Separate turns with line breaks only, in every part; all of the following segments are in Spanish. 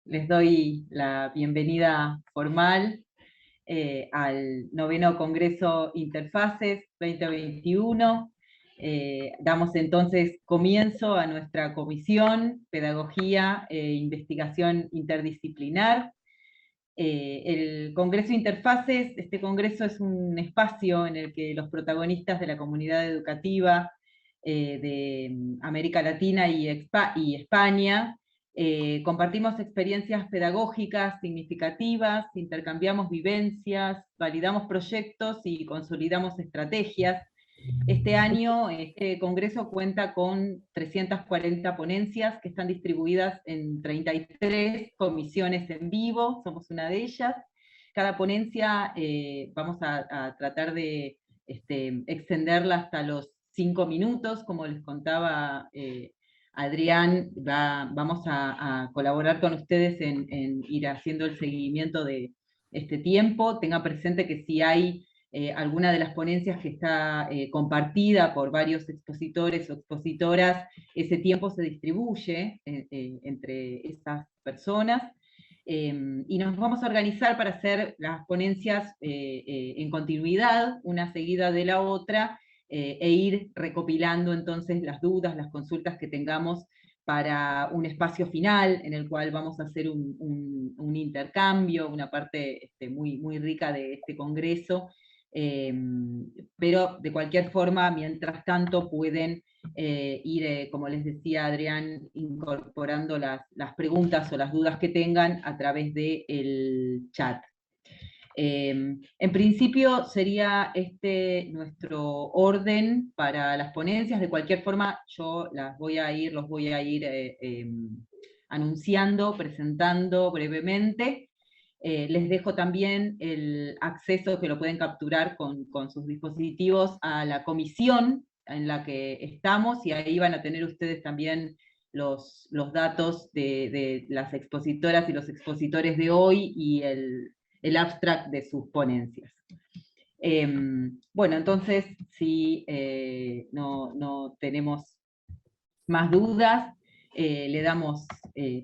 les doy la bienvenida formal al noveno Congreso Interfaces 2021. Damos entonces comienzo a nuestra comisión Pedagogía e Investigación Interdisciplinar. El Congreso Interfaces, este congreso es un espacio en el que los protagonistas de la comunidad educativa de América Latina y España compartimos experiencias pedagógicas significativas, intercambiamos vivencias, validamos proyectos y consolidamos estrategias. Este año, este congreso cuenta con 340 ponencias que están distribuidas en 33 comisiones en vivo, somos una de ellas. Cada ponencia vamos a tratar de extenderla hasta los 5 minutos, como les contaba Adrián, vamos a colaborar con ustedes en ir haciendo el seguimiento de este tiempo. Tenga presente que si hay alguna de las ponencias que está compartida por varios expositores o expositoras, ese tiempo se distribuye entre esas personas. Y nos vamos a organizar para hacer las ponencias en continuidad, una seguida de la otra, e ir recopilando entonces las dudas, las consultas que tengamos para un espacio final en el cual vamos a hacer un intercambio, una parte muy rica de este congreso. Pero de cualquier forma, mientras tanto, pueden ir, como les decía Adrián, incorporando las preguntas o las dudas que tengan a través del chat. En principio sería este nuestro orden para las ponencias. De cualquier forma, yo los voy a ir anunciando, presentando brevemente. Les dejo también el acceso que lo pueden capturar con sus dispositivos a la comisión en la que estamos, y ahí van a tener ustedes también los datos de las expositoras y los expositores de hoy y el abstract de sus ponencias. Bueno, entonces, si no tenemos más dudas, le damos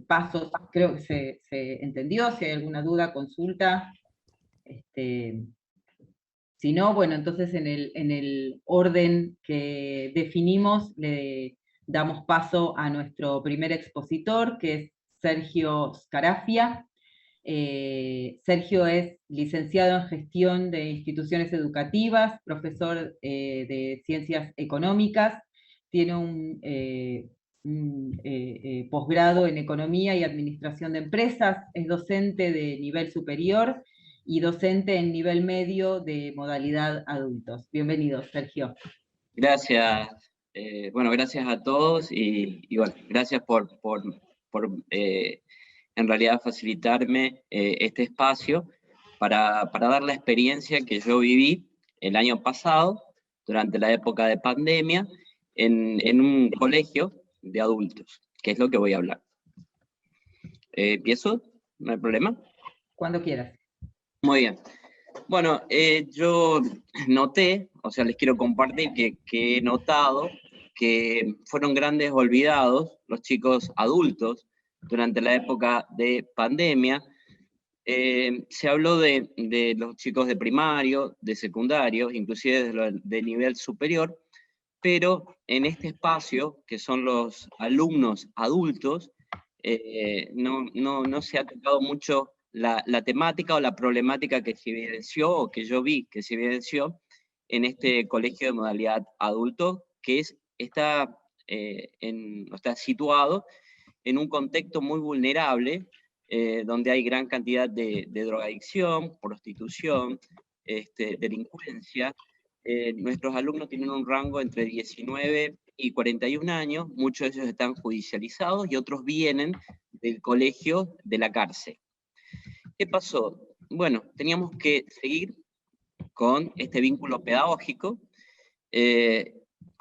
pasos. Creo que se entendió. Si hay alguna duda, consulta. Si no, bueno, entonces en el orden que definimos le damos paso a nuestro primer expositor, que es Sergio Scarafia. Sergio es licenciado en Gestión de Instituciones Educativas, profesor de Ciencias Económicas, tiene un posgrado en Economía y Administración de Empresas, es docente de nivel superior y docente en nivel medio de modalidad adultos. Bienvenido, Sergio.
Gracias. Bueno, gracias a todos y bueno, gracias por en realidad facilitarme este espacio para dar la experiencia que yo viví el año pasado, durante la época de pandemia, en un colegio de adultos, que es lo que voy a hablar. ¿Empiezo? ¿No hay problema?
Cuando quieras.
Muy bien. Bueno, yo noté, o sea, les quiero compartir que he notado que fueron grandes olvidados los chicos adultos durante la época de pandemia. Se habló de los chicos de primario, de secundario, inclusive de nivel superior, pero en este espacio, que son los alumnos adultos, no se ha tocado mucho la temática o la problemática que se evidenció, o que yo vi que se evidenció en este colegio de modalidad adulto, que está situado en un contexto muy vulnerable, donde hay gran cantidad de drogadicción, prostitución, delincuencia. Nuestros alumnos tienen un rango entre 19 y 41 años, muchos de ellos están judicializados y otros vienen del colegio de la cárcel. ¿Qué pasó? Bueno, teníamos que seguir con este vínculo pedagógico.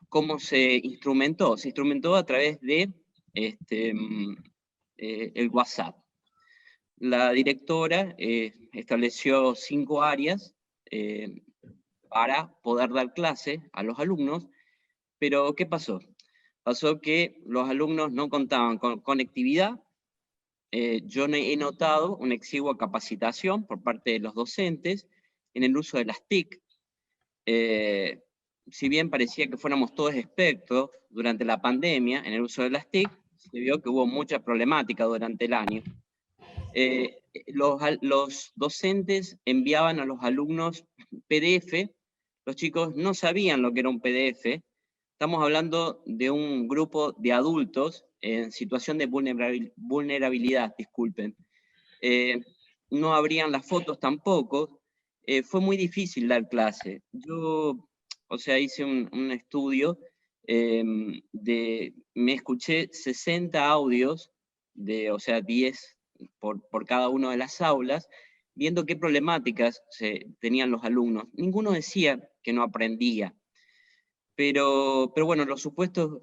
¿Cómo se instrumentó? Se instrumentó a través de el WhatsApp. La directora estableció 5 áreas para poder dar clase a los alumnos, pero ¿qué pasó? Pasó que los alumnos no contaban con conectividad, yo he notado una exigua capacitación por parte de los docentes en el uso de las TIC. Si bien parecía que fuéramos todos expertos durante la pandemia en el uso de las TIC, se vio que hubo mucha problemática durante el año. Los docentes enviaban a los alumnos PDF, los chicos no sabían lo que era un PDF. Estamos hablando de un grupo de adultos en situación de vulnerabilidad, disculpen. No abrían las fotos tampoco. Fue muy difícil dar clase. Yo, o sea, hice un estudio, me escuché 60 audios, o sea, 10 por cada una de las aulas, viendo qué problemáticas tenían los alumnos. Ninguno decía que no aprendía. Pero bueno, los supuestos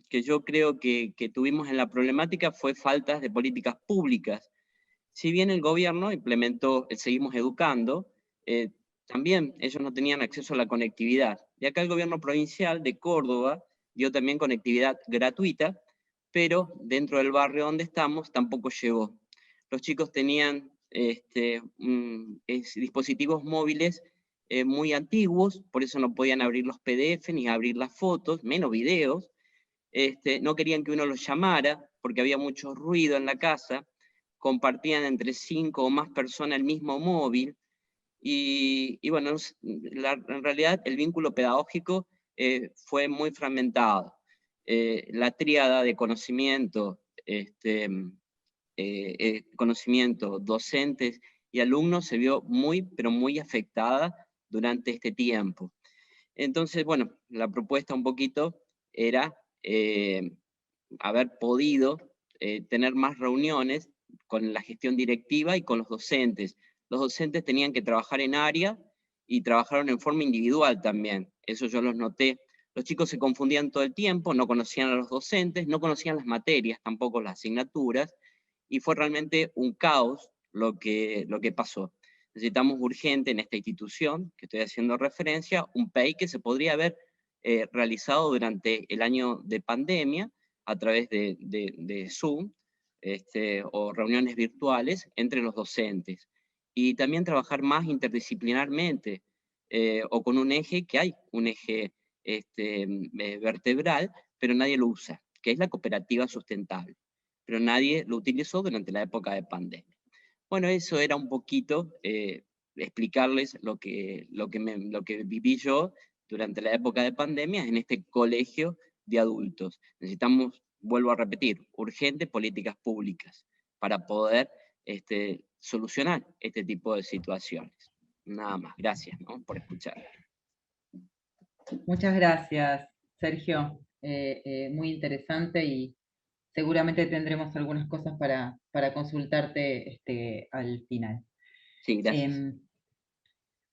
que yo creo que tuvimos en la problemática fue faltas de políticas públicas. Si bien el gobierno implementó el Seguimos Educando, también ellos no tenían acceso a la conectividad. Y acá el gobierno provincial de Córdoba dio también conectividad gratuita, pero dentro del barrio donde estamos tampoco llegó. Los chicos tenían dispositivos móviles muy antiguos, por eso no podían abrir los PDF ni abrir las fotos, menos videos. No querían que uno los llamara porque había mucho ruido en la casa, compartían entre 5 o más personas el mismo móvil, y bueno, en realidad el vínculo pedagógico fue muy fragmentado. La tríada de conocimiento, conocimiento, docentes y alumnos se vio muy, pero muy afectada durante este tiempo. Entonces, bueno, la propuesta un poquito era haber podido tener más reuniones con la gestión directiva y con los docentes. Los docentes tenían que trabajar en área y trabajaron en forma individual también. Eso yo los noté. Los chicos se confundían todo el tiempo, no conocían a los docentes, no conocían las materias, tampoco las asignaturas, y fue realmente un caos lo que pasó. Necesitamos urgente en esta institución, que estoy haciendo referencia, un PEI que se podría haber realizado durante el año de pandemia, a través de Zoom, o reuniones virtuales entre los docentes. Y también trabajar más interdisciplinarmente, o con un eje, que hay un eje vertebral, pero nadie lo usa, que es la cooperativa sustentable. Pero nadie lo utilizó durante la época de pandemia. Bueno, eso era un poquito explicarles lo que viví yo durante la época de pandemia en este colegio de adultos. Necesitamos, vuelvo a repetir, urgentes políticas públicas para poder solucionar este tipo de situaciones. Nada más, gracias, ¿no?, por escuchar.
Muchas gracias, Sergio. Muy interesante y seguramente tendremos algunas cosas para consultarte al final.
Sí, gracias.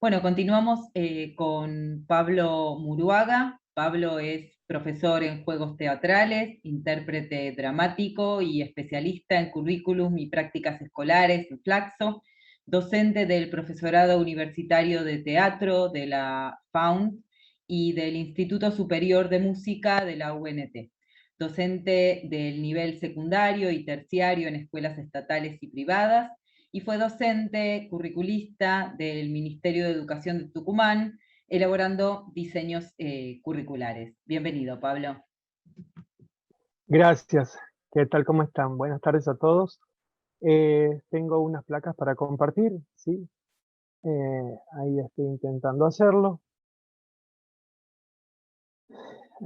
Bueno, continuamos con Pablo Muruaga. Pablo es profesor en juegos teatrales, intérprete dramático y especialista en currículum y prácticas escolares en Flaxo, docente del profesorado universitario de teatro de la FAUNT y del Instituto Superior de Música de la UNT, docente del nivel secundario y terciario en escuelas estatales y privadas, y fue docente curriculista del Ministerio de Educación de Tucumán, elaborando diseños curriculares. Bienvenido, Pablo.
Gracias. ¿Qué tal? ¿Cómo están? Buenas tardes a todos. Tengo unas placas para compartir, ¿sí? Ahí estoy intentando hacerlo.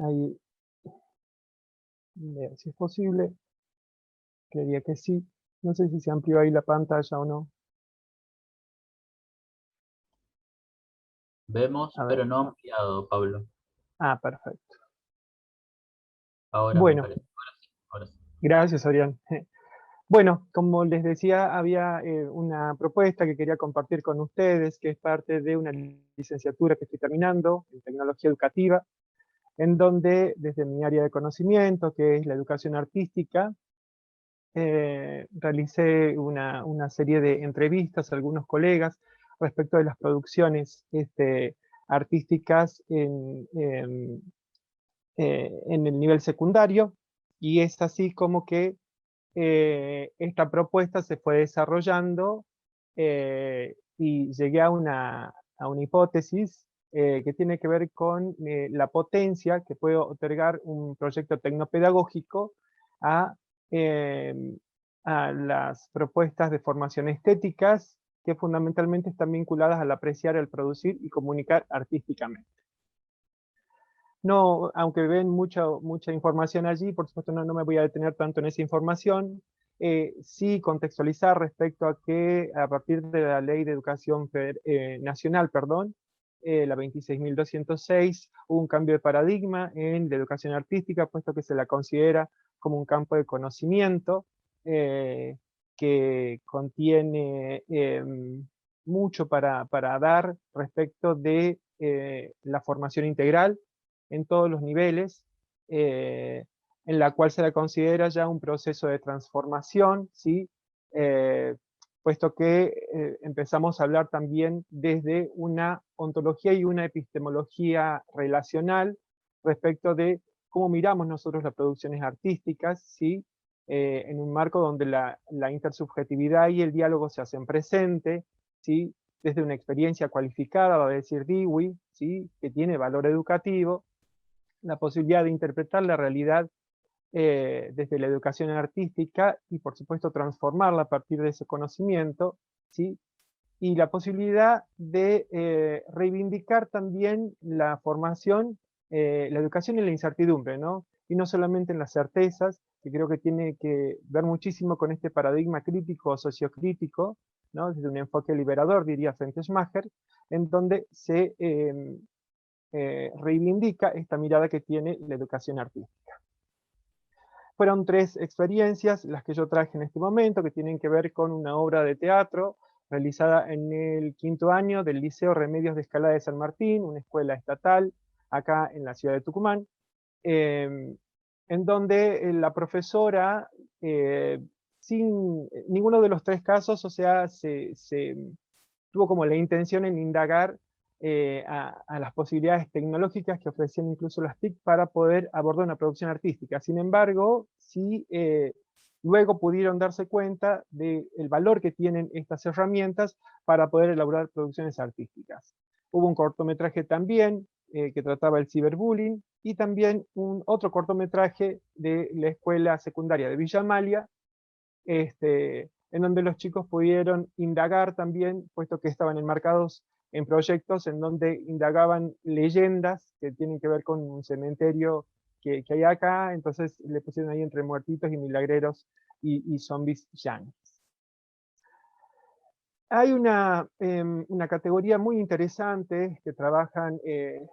Ahí, ver si es posible. Creería que sí. No sé si se amplió ahí la pantalla o no.
Vemos,
A ver.
pero no ampliado, Pablo.
Ah, perfecto.
Ahora me
Bueno,
parece. Ahora sí.
gracias, Adrián. Bueno, como les decía, había una propuesta que quería compartir con ustedes, que es parte de una licenciatura que estoy terminando en tecnología educativa, en donde desde mi área de conocimiento, que es la educación artística, realicé una serie de entrevistas a algunos colegas respecto de las producciones artísticas en el nivel secundario, y es así como que esta propuesta se fue desarrollando y llegué a una hipótesis que tiene que ver con la potencia que puede otorgar un proyecto tecnopedagógico a, eh, a las propuestas de formación estéticas que fundamentalmente están vinculadas al apreciar, al producir y comunicar artísticamente. No, aunque ven mucha información allí, por supuesto no me voy a detener tanto en esa información, sí contextualizar respecto a que a partir de la Ley de Educación Nacional, perdón, la 26.206, hubo un cambio de paradigma en la educación artística, puesto que se la considera como un campo de conocimiento que contiene mucho para dar respecto de la formación integral en todos los niveles, en la cual se la considera ya un proceso de transformación, ¿sí? Puesto que empezamos a hablar también desde una ontología y una epistemología relacional respecto de cómo miramos nosotros las producciones artísticas, ¿sí? En un marco donde la intersubjetividad y el diálogo se hacen presente, ¿sí? Desde una experiencia cualificada, va a decir Dewey, ¿sí? Que tiene valor educativo, la posibilidad de interpretar la realidad desde la educación artística y por supuesto transformarla a partir de ese conocimiento, ¿sí? Y la posibilidad de reivindicar también la formación, la educación en la incertidumbre, ¿no? Y no solamente en las certezas, que creo que tiene que ver muchísimo con este paradigma crítico o sociocrítico, ¿no? Desde un enfoque liberador, diría Fentesmacher, en donde se reivindica esta mirada que tiene la educación artística. Fueron 3 experiencias las que yo traje en este momento, que tienen que ver con una obra de teatro realizada en el 5º año del Liceo Remedios de Escalada de San Martín, una escuela estatal acá en la ciudad de Tucumán, en donde la profesora, sin ninguno de los 3 casos, o sea, tuvo como la intención en indagar a las posibilidades tecnológicas que ofrecían incluso las TIC para poder abordar una producción artística. Sin embargo, sí luego pudieron darse cuenta del valor que tienen estas herramientas para poder elaborar producciones artísticas. Hubo un cortometraje también que trataba el ciberbullying y también otro cortometraje de la escuela secundaria de Villa Amalia, en donde los chicos pudieron indagar también, puesto que estaban enmarcados en proyectos en donde indagaban leyendas que tienen que ver con un cementerio que hay acá, entonces le pusieron ahí entre muertitos y milagreros y zombies yanquis. Hay una categoría muy interesante que trabajan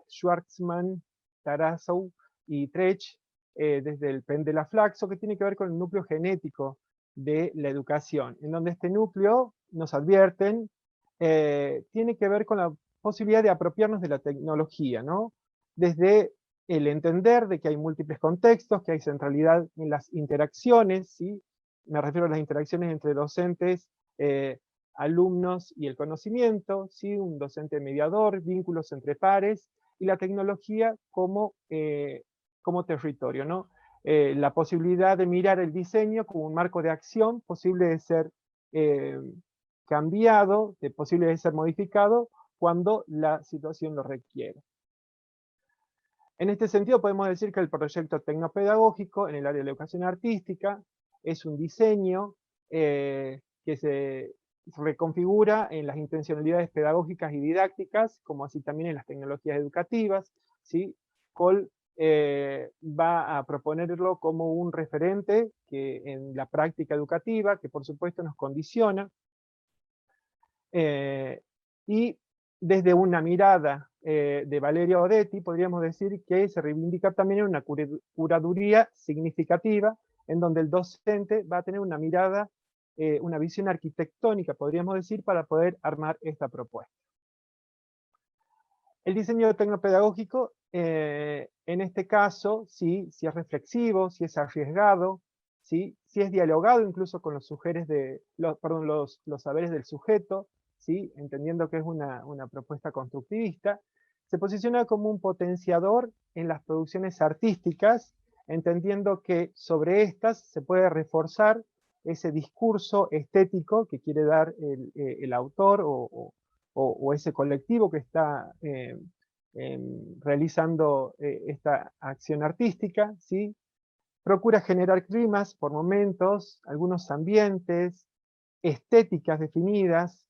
Schwartzman, Tarasov y Trech desde el Pendelaflaxo, que tiene que ver con el núcleo genético de la educación, en donde este núcleo, nos advierten, tiene que ver con la posibilidad de apropiarnos de la tecnología, ¿no? Desde el entender de que hay múltiples contextos, que hay centralidad en las interacciones, ¿sí? Me refiero a las interacciones entre docentes, alumnos y el conocimiento, ¿sí? Un docente mediador, vínculos entre pares, y la tecnología como territorio, ¿no? La posibilidad de mirar el diseño como un marco de acción posible de ser cambiado, posible de ser modificado cuando la situación lo requiere. En este sentido podemos decir que el proyecto tecnopedagógico en el área de la educación artística es un diseño que se reconfigura en las intencionalidades pedagógicas y didácticas, como así también en las tecnologías educativas, ¿sí? Cole va a proponerlo como un referente que en la práctica educativa, que por supuesto nos condiciona, y desde una mirada de Valeria Odetti, podríamos decir que se reivindica también una curaduría significativa, en donde el docente va a tener una mirada, una visión arquitectónica, podríamos decir, para poder armar esta propuesta. El diseño tecnopedagógico, en este caso, sí, si es reflexivo, si es arriesgado, ¿sí? Si es dialogado incluso con los saberes del sujeto, ¿sí? Entendiendo que es una propuesta constructivista, se posiciona como un potenciador en las producciones artísticas entendiendo que sobre estas se puede reforzar ese discurso estético que quiere dar el autor o ese colectivo que está realizando esta acción artística, ¿sí? Procura generar climas por momentos, algunos ambientes, estéticas definidas,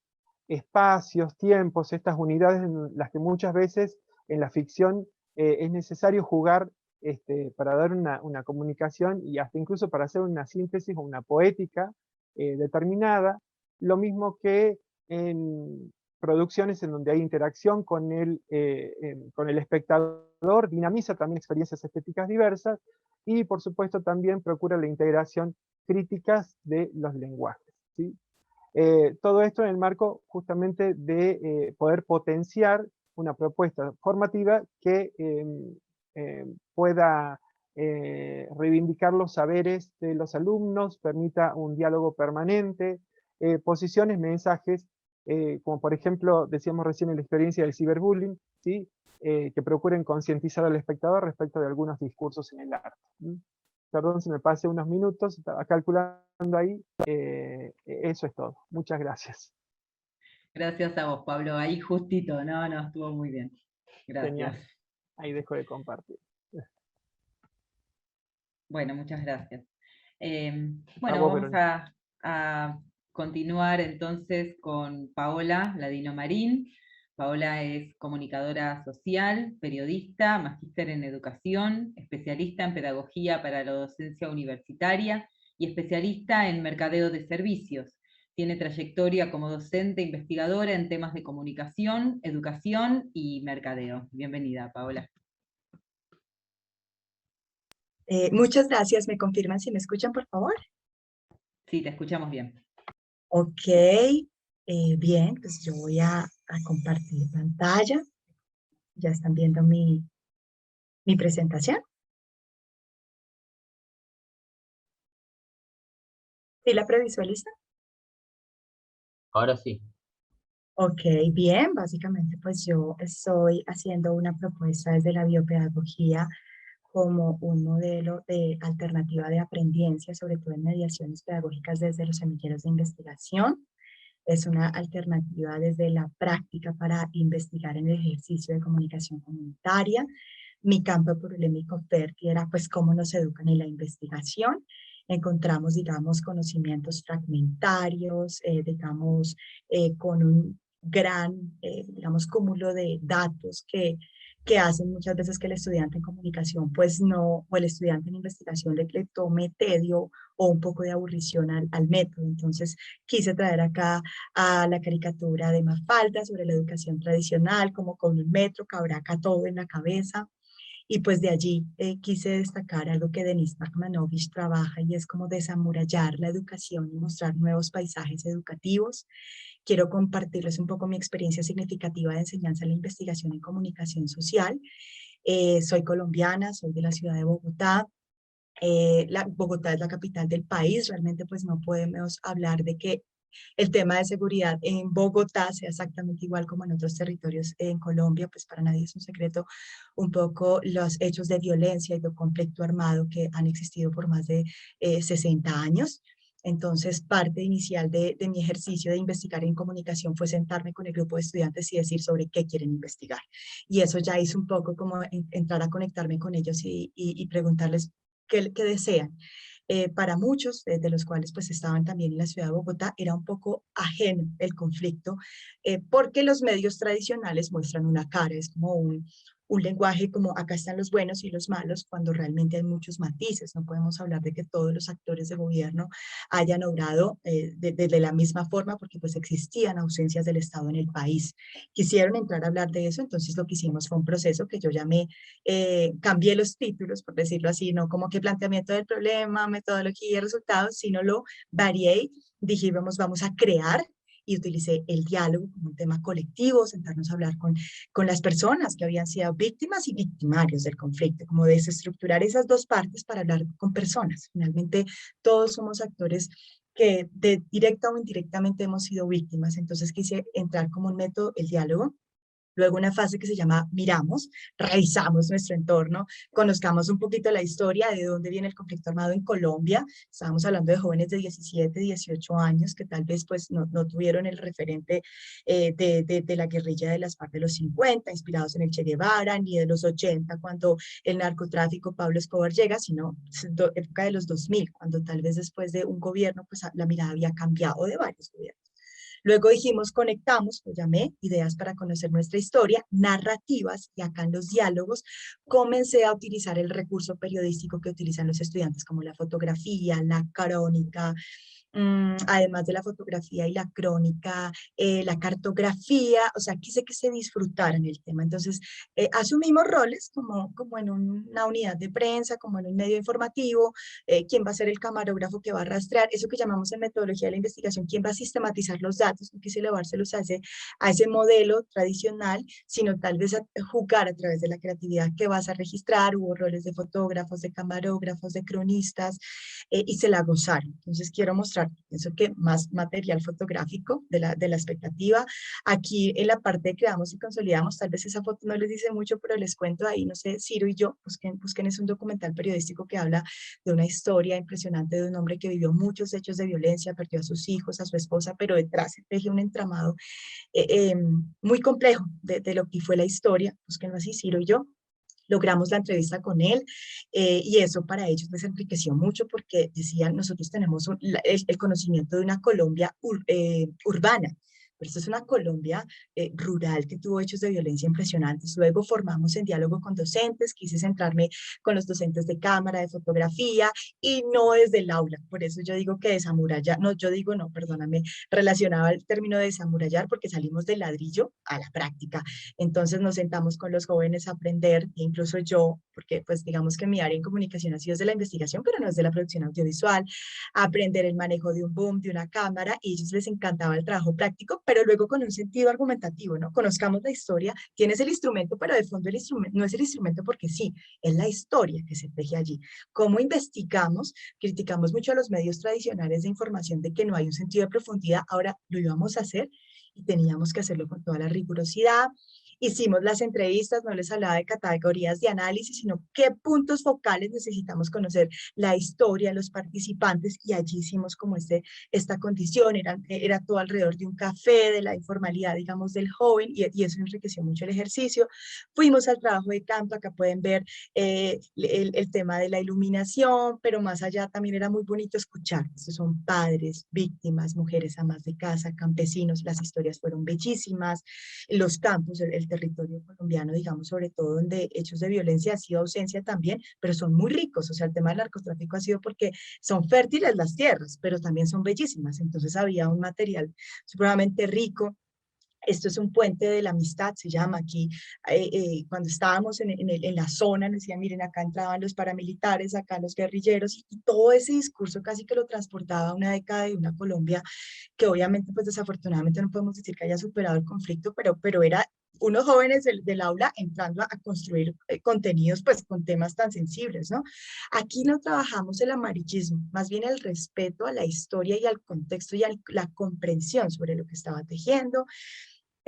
espacios, tiempos, estas unidades en las que muchas veces en la ficción es necesario jugar para dar una comunicación y hasta incluso para hacer una síntesis o una poética determinada, lo mismo que en producciones en donde hay interacción con el espectador, dinamiza también experiencias estéticas diversas y por supuesto también procura la integración críticas de los lenguajes, ¿sí? Todo esto en el marco justamente de poder potenciar una propuesta formativa que pueda reivindicar los saberes de los alumnos, permita un diálogo permanente, posiciones, mensajes, como por ejemplo, decíamos recién en la experiencia del ciberbullying, ¿sí? Que procuren concientizar al espectador respecto de algunos discursos en el arte. ¿Sí? Perdón si me pasé unos minutos, estaba calculando ahí. Eso es todo. Muchas gracias.
Gracias a vos, Pablo. Ahí justito, no, estuvo muy bien. Gracias.
Genial. Ahí dejo de compartir.
Bueno, muchas gracias.
A
Bueno,
vos,
vamos
Verónica.
a continuar entonces con Paola Ladino Marín. Paola es comunicadora social, periodista, magíster en educación, especialista en pedagogía para la docencia universitaria y especialista en mercadeo de servicios. Tiene trayectoria como docente e investigadora en temas de comunicación, educación y mercadeo. Bienvenida, Paola.
Muchas gracias. ¿Me confirman si me escuchan, por favor?
Sí, te escuchamos bien.
Ok, bien, pues yo voy a compartir pantalla. Ya están viendo mi presentación. ¿Sí la previsualiza?
Ahora sí.
Ok, bien, básicamente pues yo estoy haciendo una propuesta desde la biopedagogía como un modelo de alternativa de aprendencia, sobre todo en mediaciones pedagógicas desde los semilleros de investigación. Es una alternativa desde la práctica para investigar en el ejercicio de comunicación comunitaria. Mi campo problemático fértil era pues cómo nos educan en la investigación. Encontramos, digamos, conocimientos fragmentarios, digamos, con un gran, digamos, cúmulo de datos que hacen muchas veces que el estudiante en comunicación, pues no, o el estudiante en investigación le tome tedio o un poco de aburrición al método. Entonces, quise traer acá a la caricatura de Mafalda sobre la educación tradicional, como con un metro cabrá acá todo en la cabeza. Y pues de allí quise destacar algo que Denis Nachmanovich trabaja y es como desamurallar la educación y mostrar nuevos paisajes educativos. Quiero compartirles un poco mi experiencia significativa de enseñanza en la investigación en comunicación social. Soy colombiana, soy de la ciudad de Bogotá. Bogotá es la capital del país, realmente pues no podemos hablar de que el tema de seguridad en Bogotá sea exactamente igual como en otros territorios en Colombia, pues para nadie es un secreto un poco los hechos de violencia y de conflicto armado que han existido por más de 60 años. Entonces, parte inicial de mi ejercicio de investigar en comunicación fue sentarme con el grupo de estudiantes y decir sobre qué quieren investigar. Y eso ya hizo un poco como entrar a conectarme con ellos y preguntarles qué desean. Para muchos, de los cuales pues estaban también en la ciudad de Bogotá, era un poco ajeno el conflicto, porque los medios tradicionales muestran una cara, es como un lenguaje como acá están los buenos y los malos, cuando realmente hay muchos matices. No podemos hablar de que todos los actores de gobierno hayan obrado de la misma forma, porque pues existían ausencias del Estado en el país. Quisieron entrar a hablar de eso, entonces lo que hicimos fue un proceso que yo llamé, cambié los títulos, por decirlo así, no como que planteamiento del problema, metodología y resultados, sino lo varié, dije vamos a crear y utilicé el diálogo como un tema colectivo, sentarnos a hablar con las personas que habían sido víctimas y victimarios del conflicto, como desestructurar esas dos partes para hablar con personas. Finalmente, todos somos actores que directa o indirectamente hemos sido víctimas, entonces quise entrar como un método, el diálogo, Luego una fase que se llama miramos, revisamos nuestro entorno, conozcamos un poquito la historia de dónde viene el conflicto armado en Colombia. Estábamos hablando de jóvenes de 17, 18 años que tal vez pues no tuvieron el referente de la guerrilla de las FARC de los 50, inspirados en el Che Guevara, ni de los 80 cuando el narcotráfico Pablo Escobar llega, sino época de los 2000, cuando tal vez después de un gobierno pues la mirada había cambiado de varios gobiernos. Luego dijimos, conectamos, lo llamé, ideas para conocer nuestra historia, narrativas, y acá en los diálogos comencé a utilizar el recurso periodístico que utilizan los estudiantes, como la fotografía, la crónica, además de la fotografía y la crónica, la cartografía, o sea, quise que se disfrutara en el tema. Entonces, asumimos roles como en una unidad de prensa, como en un medio informativo, quién va a ser el camarógrafo que va a rastrear, eso que llamamos en metodología de la investigación, quién va a sistematizar los datos, no quise elevárselos a ese modelo tradicional, sino tal vez a jugar a través de la creatividad que vas a registrar. Hubo roles de fotógrafos, de camarógrafos, de cronistas, y se la gozaron. Entonces quiero mostrar, pienso que más material fotográfico de la expectativa. Aquí en la parte de creamos y consolidamos, tal vez esa foto no les dice mucho, pero les cuento ahí, no sé, Ciro y yo, busquen, es un documental periodístico que habla de una historia impresionante de un hombre que vivió muchos hechos de violencia, perdió a sus hijos, a su esposa, pero detrás se teje un entramado muy complejo de lo que fue la historia. Búsquenlo así, Ciro y yo. Logramos la entrevista con él, y eso para ellos les enriqueció mucho porque decían, nosotros tenemos el conocimiento de una Colombia urbana, pero esto es una Colombia rural que tuvo hechos de violencia impresionantes. Luego formamos en diálogo con docentes, quise centrarme con los docentes de cámara, de fotografía, y no desde el aula. Por eso yo digo que desamurallar, no, yo digo no, perdóname, relacionaba el término de desamurallar porque salimos del ladrillo a la práctica. Entonces nos sentamos con los jóvenes a aprender, e incluso yo, porque pues digamos que mi área en comunicación ha sido desde la investigación, pero no desde la producción audiovisual, a aprender el manejo de un boom, de una cámara, y a ellos les encantaba el trabajo práctico, pero luego con un sentido argumentativo, ¿no? Conozcamos la historia, tienes el instrumento, pero de fondo el instrumento no es el instrumento porque sí, es la historia que se teje allí. ¿Cómo investigamos? Criticamos mucho a los medios tradicionales de información de que no hay un sentido de profundidad, ahora lo íbamos a hacer y teníamos que hacerlo con toda la rigurosidad. Hicimos las entrevistas, no les hablaba de categorías de análisis, sino qué puntos focales necesitamos conocer, la historia, los participantes, y allí hicimos como esta condición, era todo alrededor de un café, de la informalidad, digamos, del joven, y eso enriqueció mucho el ejercicio. Fuimos al trabajo de campo, acá pueden ver el tema de la iluminación, pero más allá también era muy bonito escuchar. Estos son padres, víctimas, mujeres amas de casa, campesinos, las historias fueron bellísimas, los campos, el territorio colombiano, digamos, sobre todo donde hechos de violencia ha sido ausencia también, pero son muy ricos. O sea, el tema del narcotráfico ha sido porque son fértiles las tierras, pero también son bellísimas. Entonces había un material supremamente rico. Esto es un puente de la amistad, se llama aquí. Cuando estábamos en la zona, nos decían, miren, acá entraban los paramilitares, acá los guerrilleros, y todo ese discurso casi que lo transportaba a una década de una Colombia que obviamente, pues desafortunadamente no podemos decir que haya superado el conflicto, pero era unos jóvenes del aula entrando a construir contenidos pues con temas tan sensibles, ¿no? Aquí no trabajamos el amarillismo, más bien el respeto a la historia y al contexto y a la comprensión sobre lo que estaba tejiendo.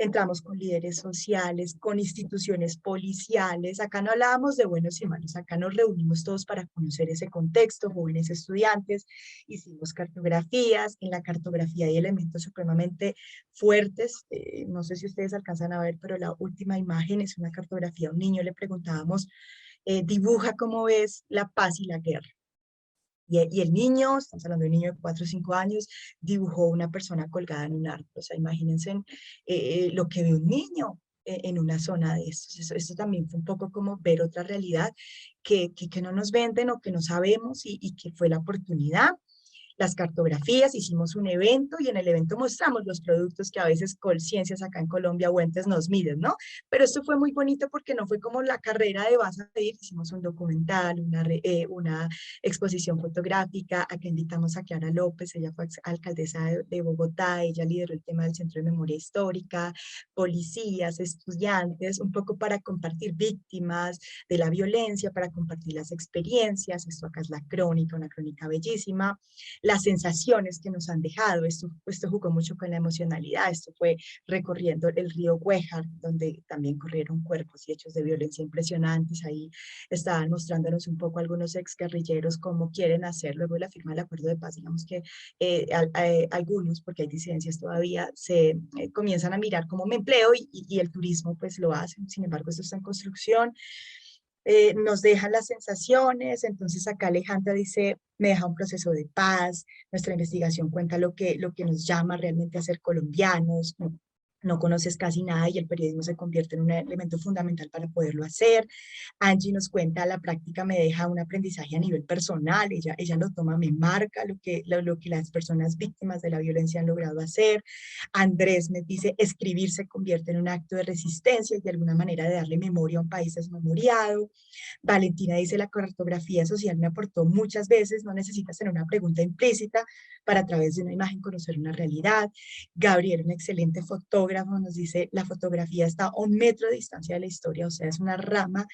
Entramos con líderes sociales, con instituciones policiales. Acá no hablábamos de buenos y malos, acá nos reunimos todos para conocer ese contexto, jóvenes estudiantes, hicimos cartografías. En la cartografía hay elementos supremamente fuertes. No sé si ustedes alcanzan a ver, pero la última imagen es una cartografía. A un niño le preguntábamos, dibuja cómo ves la paz y la guerra. Y el niño, estamos hablando de un niño de 4 o 5 años, dibujó una persona colgada en un árbol. O sea, imagínense lo que ve un niño en una zona de estos. Esto también fue un poco como ver otra realidad que no nos venden o que no sabemos, y que fue la oportunidad. Las cartografías, hicimos un evento y en el evento mostramos los productos que a veces Colciencias acá en Colombia o entes nos miden, ¿no? Pero esto fue muy bonito porque no fue como la carrera de vas a pedir, hicimos un documental, una exposición fotográfica. Acá invitamos a Clara López, ella fue alcaldesa de Bogotá, ella lideró el tema del Centro de Memoria Histórica, policías, estudiantes, un poco para compartir víctimas de la violencia, para compartir las experiencias. Esto acá es la crónica, una crónica bellísima. las sensaciones que nos han dejado. Esto jugó mucho con la emocionalidad, esto fue recorriendo el río Güejar, donde también corrieron cuerpos y hechos de violencia impresionantes. Ahí estaban mostrándonos un poco algunos exguerrilleros cómo quieren hacer luego de la firma del acuerdo de paz. Digamos que algunos, porque hay disidencias todavía, se comienzan a mirar cómo me empleo y el turismo pues lo hacen. Sin embargo, esto está en construcción. Nos dejan las sensaciones, entonces acá Alejandra dice, me deja un proceso de paz, nuestra investigación cuenta lo que nos llama realmente a ser colombianos, no conoces casi nada y el periodismo se convierte en un elemento fundamental para poderlo hacer. Angie nos cuenta, la práctica me deja un aprendizaje a nivel personal, ella lo toma, me marca lo que las personas víctimas de la violencia han logrado hacer. Andrés me dice, escribir se convierte en un acto de resistencia y de alguna manera de darle memoria a un país desmemoriado. Valentina dice, la cartografía social me aportó muchas veces, no necesitas tener una pregunta implícita para a través de una imagen conocer una realidad. Gabriel, un excelente fotógrafo, nos dice, la fotografía está a 1 metro de distancia de la historia, o sea, es una rama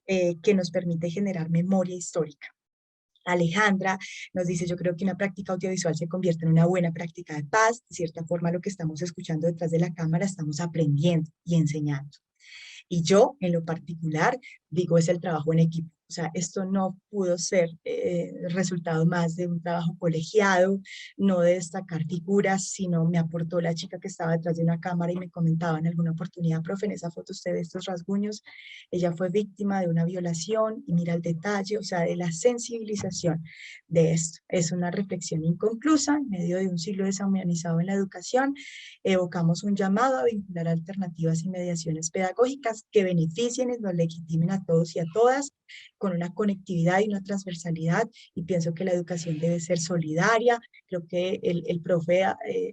que nos permite generar memoria histórica. Alejandra nos dice, yo creo que una práctica audiovisual se convierte en una buena práctica de paz. De cierta forma, lo que estamos escuchando detrás de la cámara, estamos aprendiendo y enseñando. Y yo, en lo particular, digo, es el trabajo en equipo. O sea, esto no pudo ser resultado más de un trabajo colegiado, no de destacar figuras, sino me aportó la chica que estaba detrás de una cámara y me comentaba en alguna oportunidad, profe, en esa foto usted ve estos rasguños, ella fue víctima de una violación y mira el detalle, o sea, de la sensibilización de esto. Es una reflexión inconclusa en medio de un siglo deshumanizado en la educación. Evocamos un llamado a vincular alternativas y mediaciones pedagógicas que beneficien y nos legitimen a todos y a todas, con una conectividad y una transversalidad, y pienso que la educación debe ser solidaria. Creo que el profe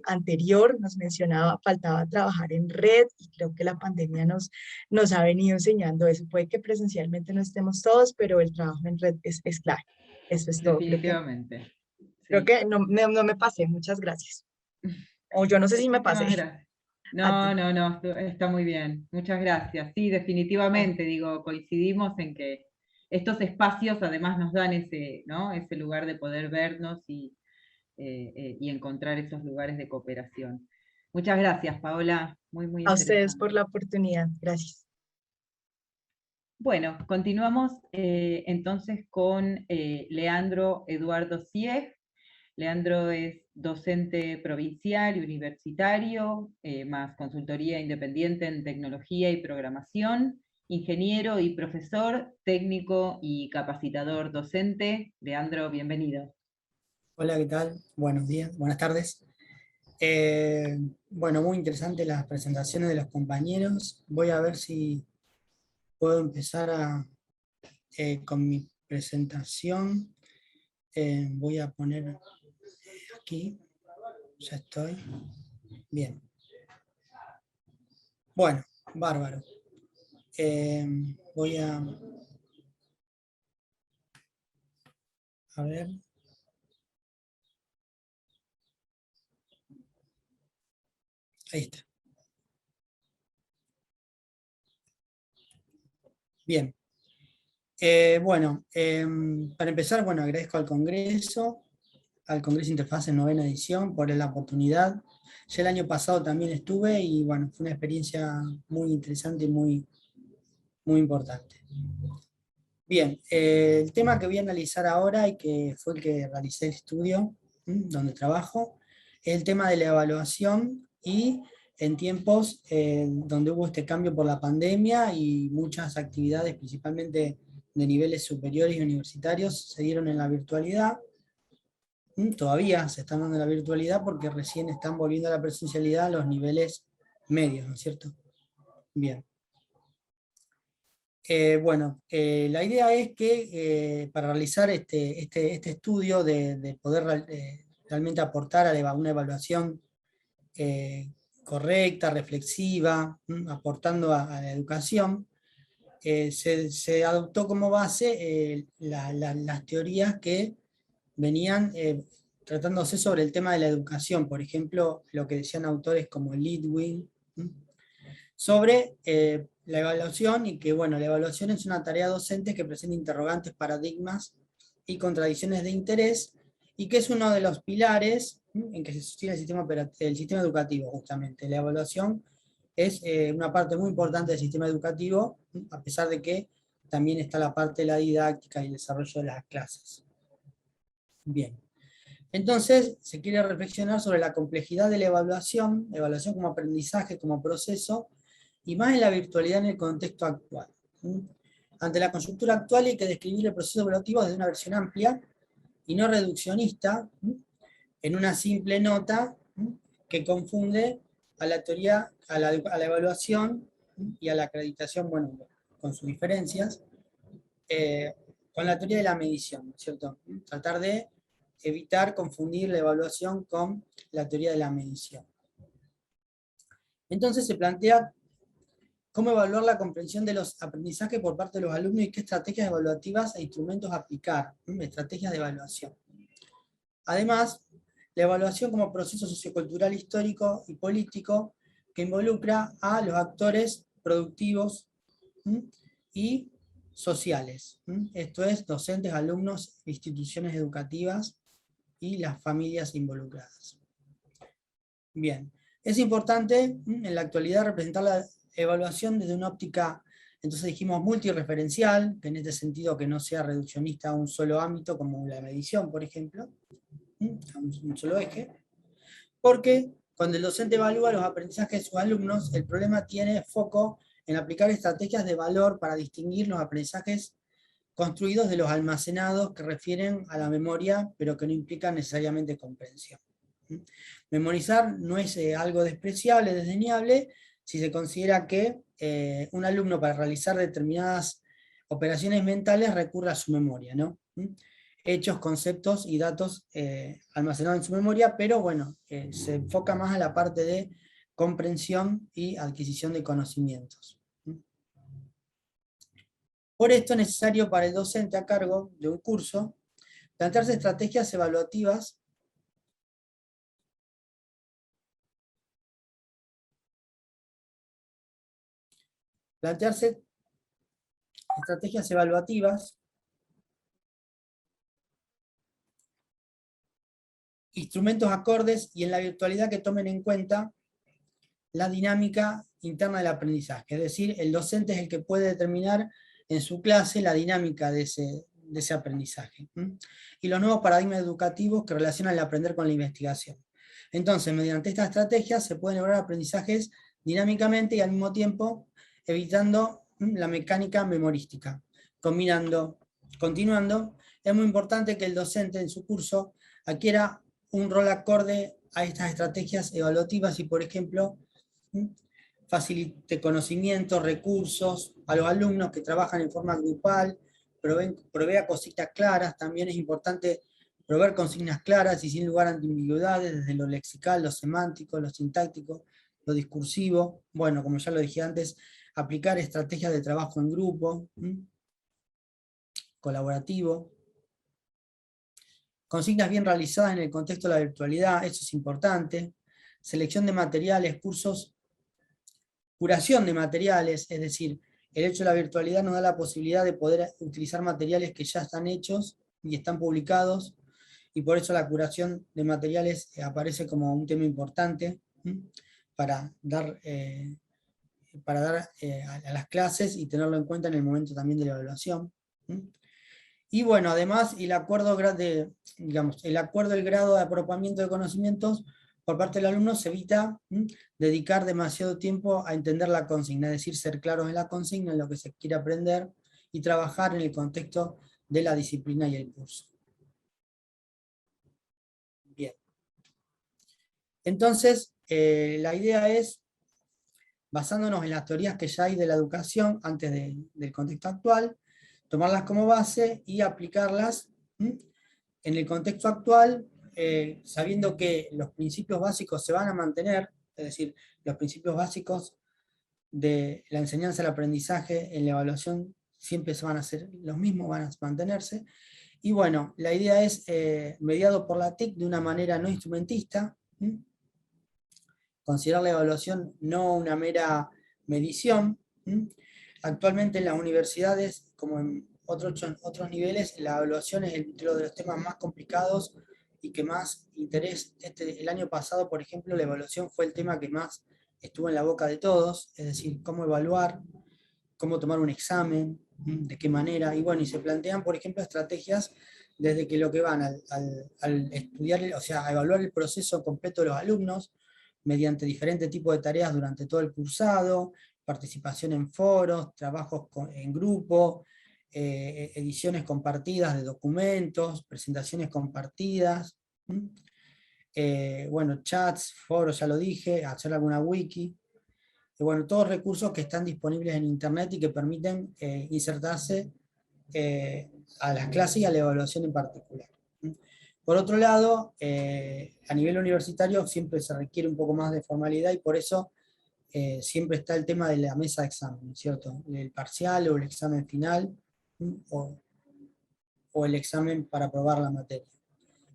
anterior nos mencionaba, faltaba trabajar en red, y creo que la pandemia nos ha venido enseñando eso. Puede que presencialmente no estemos todos, pero el trabajo en red es clave. Eso es todo.
Definitivamente.
Creo que no me pasé. Muchas gracias. O yo no sé si me pasé.
Muchísimas gracias. No, está muy bien. Muchas gracias. Sí, definitivamente, digo, coincidimos en que estos espacios además nos dan ese, ¿no? Ese lugar de poder vernos y encontrar esos lugares de cooperación. Muchas gracias, Paola. Muy, muy
A ustedes
interesante.
por la oportunidad. Gracias.
Bueno, continuamos entonces con Leandro Eduardo Sieg. Leandro es docente provincial y universitario, más consultoría independiente en tecnología y programación, ingeniero y profesor, técnico y capacitador docente. Leandro, bienvenido.
Hola, ¿qué tal? Buenos días, buenas tardes. Bueno, muy interesante las presentaciones de los compañeros. Voy a ver si puedo empezar con mi presentación. Voy a poner aquí, ya estoy. Bien. Bueno, bárbaro. Voy a ver. Ahí está. Bien. Bueno, para empezar, bueno, agradezco al Congreso Interfaces 9ª edición por la oportunidad. Ya el año pasado también estuve y bueno, fue una experiencia muy interesante y muy importante. Bien, el tema que voy a analizar ahora y que fue el que realicé el estudio, donde trabajo, es el tema de la evaluación y en tiempos donde hubo este cambio por la pandemia y muchas actividades, principalmente de niveles superiores y universitarios, se dieron en la virtualidad. Todavía se están dando en la virtualidad porque recién están volviendo a la presencialidad a los niveles medios, ¿no es cierto? Bien. Bueno, la idea es que para realizar este estudio de poder realmente aportar a una evaluación correcta, reflexiva, aportando a la educación, se adoptó como base las teorías que venían tratándose sobre el tema de la educación, por ejemplo, lo que decían autores como Lidwin, sobre la evaluación y que, bueno, la evaluación es una tarea docente que presenta interrogantes, paradigmas y contradicciones de interés y que es uno de los pilares en que se sostiene el sistema educativo, justamente. La evaluación es una parte muy importante del sistema educativo, a pesar de que también está la parte de la didáctica y el desarrollo de las clases. Bien. Entonces, se quiere reflexionar sobre la complejidad de la evaluación como aprendizaje, como proceso, y más en la virtualidad en el contexto actual. Ante la coyuntura actual hay que describir el proceso evaluativo desde una versión amplia y no reduccionista, en una simple nota que confunde a la teoría, a la evaluación y a la acreditación, bueno, con sus diferencias, con la teoría de la medición, ¿cierto? Tratar de evitar confundir la evaluación con la teoría de la medición. Entonces se plantea cómo evaluar la comprensión de los aprendizajes por parte de los alumnos y qué estrategias evaluativas e instrumentos aplicar, estrategias de evaluación. Además, la evaluación como proceso sociocultural, histórico y político que involucra a los actores productivos y sociales. Esto es, docentes, alumnos, instituciones educativas y las familias involucradas. Bien, es importante en la actualidad representar la evaluación desde una óptica, entonces dijimos multireferencial, que en este sentido que no sea reduccionista a un solo ámbito, como la medición, por ejemplo, a un solo eje, porque cuando el docente evalúa los aprendizajes de sus alumnos, el problema tiene foco en aplicar estrategias de valor para distinguir los aprendizajes construidos de los almacenados que refieren a la memoria, pero que no implican necesariamente comprensión. Memorizar no es algo despreciable, desdeñable, si se considera que un alumno para realizar determinadas operaciones mentales recurre a su memoria, ¿no? Hechos, conceptos y datos almacenados en su memoria, pero bueno, se enfoca más a la parte de comprensión y adquisición de conocimientos. Por esto es necesario para el docente a cargo de un curso plantearse estrategias evaluativas instrumentos acordes y en la virtualidad que tomen en cuenta la dinámica interna del aprendizaje. Es decir, el docente es el que puede determinar en su clase la dinámica de ese aprendizaje. Y los nuevos paradigmas educativos que relacionan el aprender con la investigación. Entonces, mediante estas estrategias se pueden lograr aprendizajes dinámicamente y al mismo tiempo evitando la mecánica memorística. Continuando, es muy importante que el docente en su curso adquiera un rol acorde a estas estrategias evaluativas y, por ejemplo, facilite conocimientos, recursos a los alumnos que trabajan en forma grupal, provea cositas claras. También es importante proveer consignas claras y sin lugar a ambigüedades, desde lo lexical, lo semántico, lo sintáctico, lo discursivo. Bueno, como ya lo dije antes, aplicar estrategias de trabajo en grupo, colaborativo. Consignas bien realizadas en el contexto de la virtualidad, eso es importante. Selección de materiales, cursos, curación de materiales, es decir, el hecho de la virtualidad nos da la posibilidad de poder utilizar materiales que ya están hechos y están publicados, y por eso la curación de materiales aparece como un tema importante para dar a las clases y tenerlo en cuenta en el momento también de la evaluación. Y bueno, además el acuerdo del grado de apropamiento de conocimientos por parte del alumno se evita dedicar demasiado tiempo a entender la consigna, es decir, ser claros en la consigna, en lo que se quiere aprender, y trabajar en el contexto de la disciplina y el curso. Bien. Entonces, la idea es, basándonos en las teorías que ya hay de la educación antes del contexto actual, tomarlas como base y aplicarlas en el contexto actual, sabiendo que los principios básicos se van a mantener, es decir, los principios básicos de la enseñanza, el aprendizaje, en la evaluación siempre se van a ser los mismos, van a mantenerse. Y bueno, la idea es, mediado por la TIC de una manera no instrumentista, considerar la evaluación no una mera medición. Actualmente en las universidades, como en otros niveles, la evaluación es uno de los temas más complicados y que más interés, el año pasado, por ejemplo, la evaluación fue el tema que más estuvo en la boca de todos, es decir, cómo evaluar, cómo tomar un examen, de qué manera, y bueno, y se plantean, por ejemplo, estrategias desde que lo que van al estudiar, o sea, a evaluar el proceso completo de los alumnos, mediante diferentes tipos de tareas durante todo el cursado, participación en foros, trabajos en grupo, ediciones compartidas de documentos, presentaciones compartidas, bueno, chats, foros, ya lo dije, hacer alguna wiki, bueno, todos recursos que están disponibles en internet y que permiten insertarse a las clases y a la evaluación en particular. Por otro lado, a nivel universitario siempre se requiere un poco más de formalidad y por eso siempre está el tema de la mesa de examen, ¿cierto? El parcial o el examen final o el examen para aprobar la materia.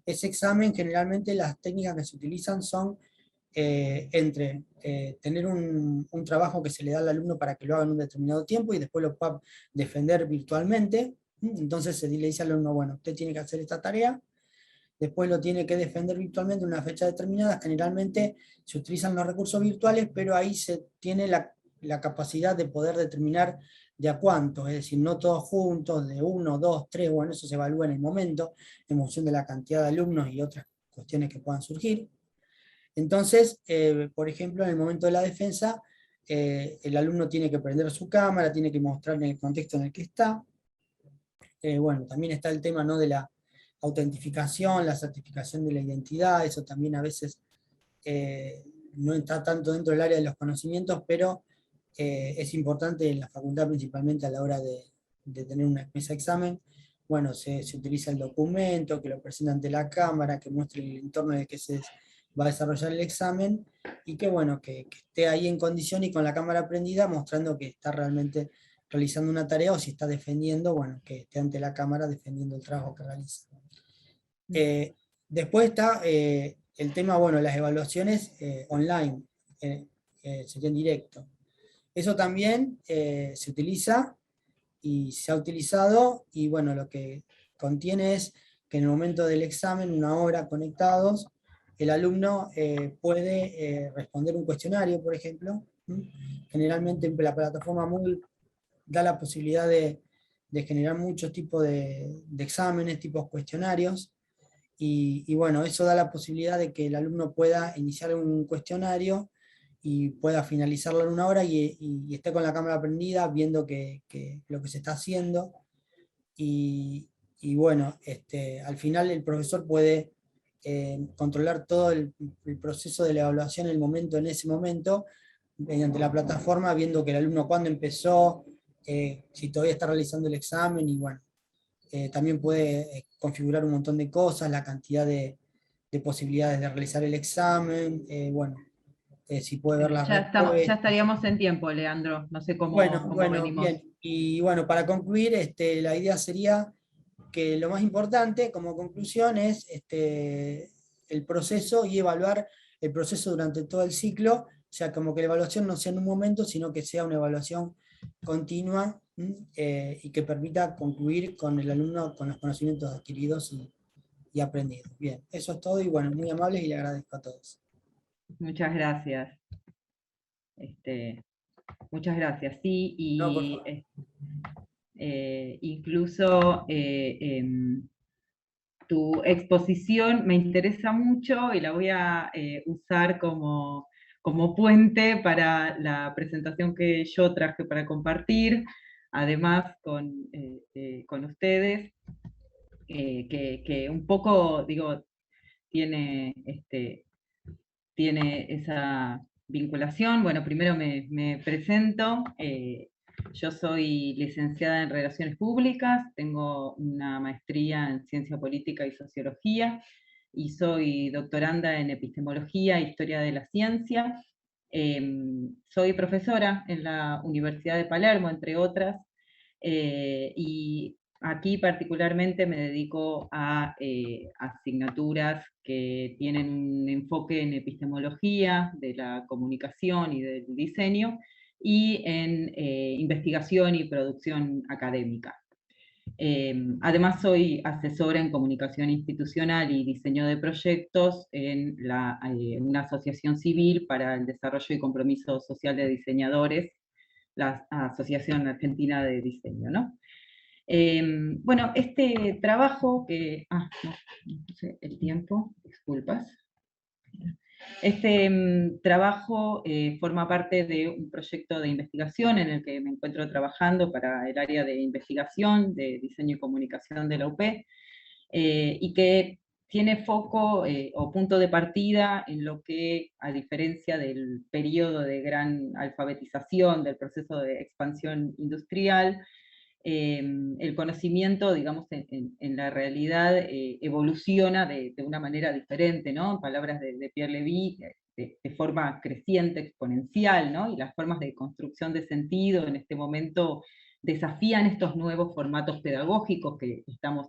Ese examen, generalmente las técnicas que se utilizan son entre tener un trabajo que se le da al alumno para que lo haga en un determinado tiempo y después lo pueda defender virtualmente. Entonces se le dice al alumno, bueno, usted tiene que hacer esta tarea, después lo tiene que defender virtualmente en una fecha determinada. Generalmente se utilizan los recursos virtuales, pero ahí se tiene la capacidad de poder determinar de a cuántos, es decir, no todos juntos, de 1, 2, 3, bueno, eso se evalúa en el momento, en función de la cantidad de alumnos y otras cuestiones que puedan surgir. Entonces, por ejemplo, en el momento de la defensa, el alumno tiene que prender su cámara, tiene que mostrar en el contexto en el que está. Bueno, también está el tema, ¿no?, de la autentificación, la certificación de la identidad, eso también a veces no está tanto dentro del área de los conocimientos, pero es importante en la facultad principalmente a la hora de tener una mesa de examen. Bueno, se utiliza el documento, que lo presenta ante la cámara, que muestre el entorno en el que se va a desarrollar el examen, y que bueno, que esté ahí en condición y con la cámara prendida, mostrando que está realmente realizando una tarea, o si está defendiendo, bueno, que esté ante la cámara defendiendo el trabajo que realiza. Después está el tema, bueno, las evaluaciones online, sería en directo. Eso también se utiliza y se ha utilizado, y bueno, lo que contiene es que en el momento del examen, 1 hora conectados, el alumno puede responder un cuestionario, por ejemplo. Generalmente la plataforma Moodle da la posibilidad de generar muchos tipos de exámenes, tipos cuestionarios, y bueno, eso da la posibilidad de que el alumno pueda iniciar un cuestionario y pueda finalizarlo en 1 hora y esté con la cámara prendida viendo lo que se está haciendo. Y bueno, al final el profesor puede controlar todo el proceso de la evaluación en ese momento, mediante la plataforma, viendo que el alumno cuándo empezó, si todavía está realizando el examen, y bueno, también puede configurar un montón de cosas, la cantidad de posibilidades de realizar el examen, bueno, si puede ver las
Ya
respuestas.
estaríamos en tiempo, Leandro, no sé cómo
Bueno,
venimos.
bien. Y bueno, para concluir, la idea sería que lo más importante como conclusión es el proceso y evaluar el proceso durante todo el ciclo, o sea, como que la evaluación no sea en un momento, sino que sea una evaluación continua, y que permita concluir con el alumno con los conocimientos adquiridos y aprendidos. Bien, eso es todo, y bueno, muy amables, y le agradezco a todos.
Muchas gracias. Muchas gracias, sí,
No, por
y
favor.
incluso tu exposición me interesa mucho y la voy a usar como puente para la presentación que yo traje para compartir, además con ustedes, que un poco, digo, tiene esa vinculación. Bueno, primero me presento. Yo soy licenciada en Relaciones Públicas, tengo una maestría en Ciencia Política y Sociología, y soy doctoranda en Epistemología e Historia de la Ciencia. Soy profesora en la Universidad de Palermo, entre otras, y aquí particularmente me dedico a asignaturas que tienen un enfoque en epistemología de la comunicación y del diseño, y en investigación y producción académica. Además soy asesora en comunicación institucional y diseño de proyectos en una asociación civil para el desarrollo y compromiso social de diseñadores, la Asociación Argentina de Diseño, ¿no? Bueno, este trabajo que... no sé el tiempo, disculpas. Este trabajo forma parte de un proyecto de investigación en el que me encuentro trabajando para el área de investigación de diseño y comunicación de la UP, y que tiene foco o punto de partida en lo que, a diferencia del periodo de gran alfabetización, del proceso de expansión industrial, el conocimiento, digamos, en la realidad evoluciona de una manera diferente, ¿no? En palabras de Pierre Levy, de forma creciente, exponencial, ¿no? Y las formas de construcción de sentido en este momento desafían estos nuevos formatos pedagógicos que estamos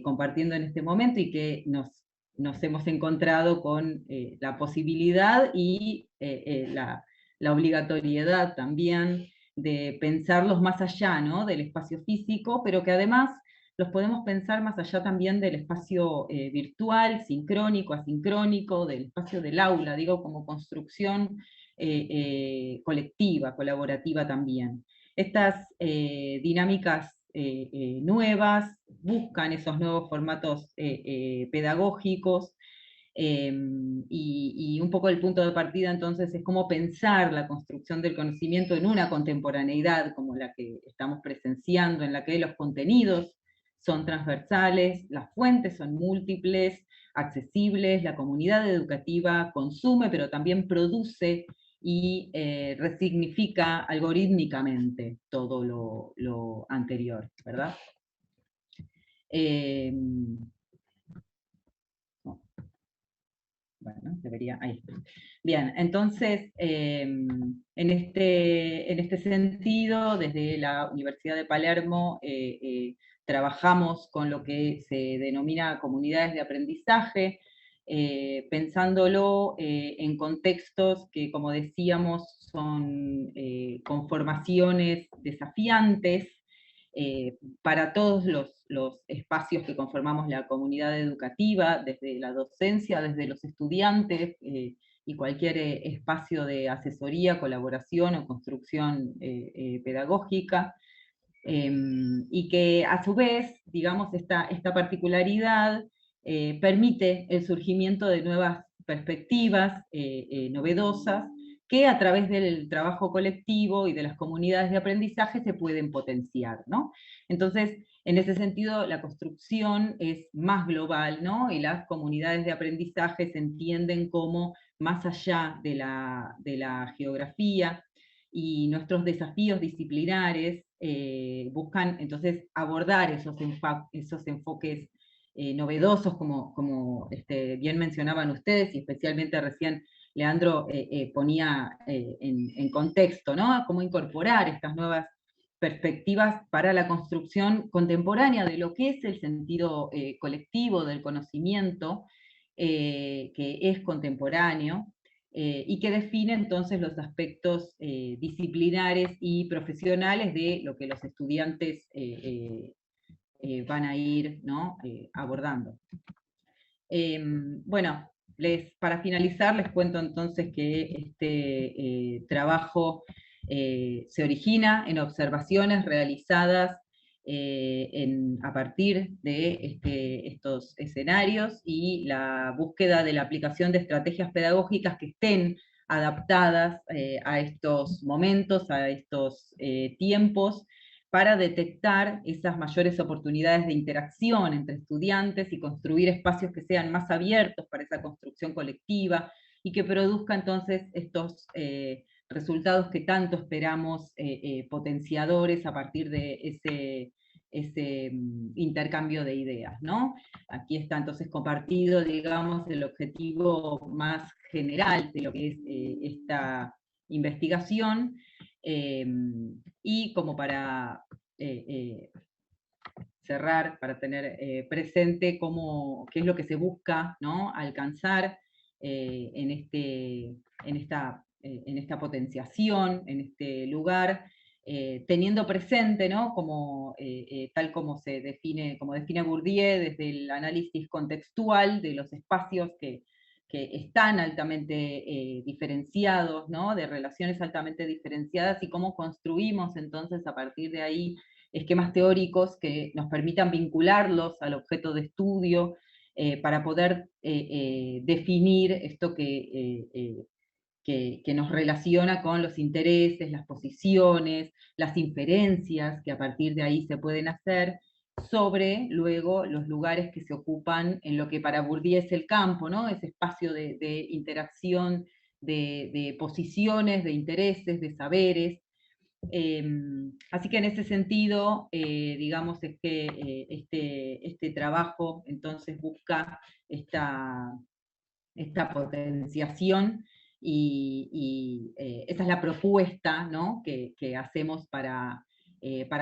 compartiendo en este momento y que nos hemos encontrado con la posibilidad y la obligatoriedad también de pensarlos más allá, ¿no? Del espacio físico, pero que además los podemos pensar más allá también del espacio virtual, sincrónico, asincrónico, del espacio del aula, digo, como construcción colectiva, colaborativa también. Estas dinámicas nuevas buscan esos nuevos formatos pedagógicos, y un poco el punto de partida entonces es cómo pensar la construcción del conocimiento en una contemporaneidad como la que estamos presenciando, en la que los contenidos son transversales, las fuentes son múltiples, accesibles, la comunidad educativa consume, pero también produce y resignifica algorítmicamente todo lo anterior, ¿verdad? Bueno, debería, ahí está. Bien, entonces, en este sentido, desde la Universidad de Palermo, trabajamos con lo que se denomina comunidades de aprendizaje, pensándolo en contextos que, como decíamos, son conformaciones desafiantes, para todos los espacios que conformamos la comunidad educativa, desde la docencia, desde los estudiantes, y cualquier espacio de asesoría, colaboración o construcción pedagógica, y que a su vez, digamos, esta particularidad permite el surgimiento de nuevas perspectivas novedosas, que a través del trabajo colectivo y de las comunidades de aprendizaje se pueden potenciar, ¿no? Entonces, en ese sentido, la construcción es más global, ¿no? Y las comunidades de aprendizaje se entienden como más allá de la geografía, y nuestros desafíos disciplinares buscan entonces abordar esos enfoques novedosos, como bien mencionaban ustedes, y especialmente recién Leandro ponía en contexto, ¿no? Cómo incorporar estas nuevas perspectivas para la construcción contemporánea de lo que es el sentido colectivo del conocimiento, que es contemporáneo, y que define entonces los aspectos disciplinares y profesionales de lo que los estudiantes van a ir, ¿no? Abordando. Bueno, para finalizar les cuento entonces que este trabajo se origina en observaciones realizadas a partir de estos escenarios y la búsqueda de la aplicación de estrategias pedagógicas que estén adaptadas a estos momentos, a estos tiempos, para detectar esas mayores oportunidades de interacción entre estudiantes y construir espacios que sean más abiertos para esa construcción colectiva y que produzca entonces estos resultados que tanto esperamos, potenciadores a partir de ese intercambio de ideas, ¿no? Aquí está entonces compartido, digamos, el objetivo más general de lo que es esta investigación, y como para cerrar, para tener presente qué es lo que se busca, ¿no? Alcanzar en esta potenciación, en este lugar, teniendo presente, ¿no? Como, tal como se define, como define Bourdieu, desde el análisis contextual de los espacios que están altamente diferenciados, ¿no? De relaciones altamente diferenciadas, y cómo construimos entonces a partir de ahí esquemas teóricos que nos permitan vincularlos al objeto de estudio, para poder definir esto que nos relaciona con los intereses, las posiciones, las inferencias que a partir de ahí se pueden hacer sobre luego los lugares que se ocupan en lo que para Bourdieu es el campo, ¿no? Ese espacio de interacción, de posiciones, de intereses, de saberes. Así que en ese sentido, digamos, es que este trabajo entonces busca esta potenciación, y esa es la propuesta, ¿no? que hacemos para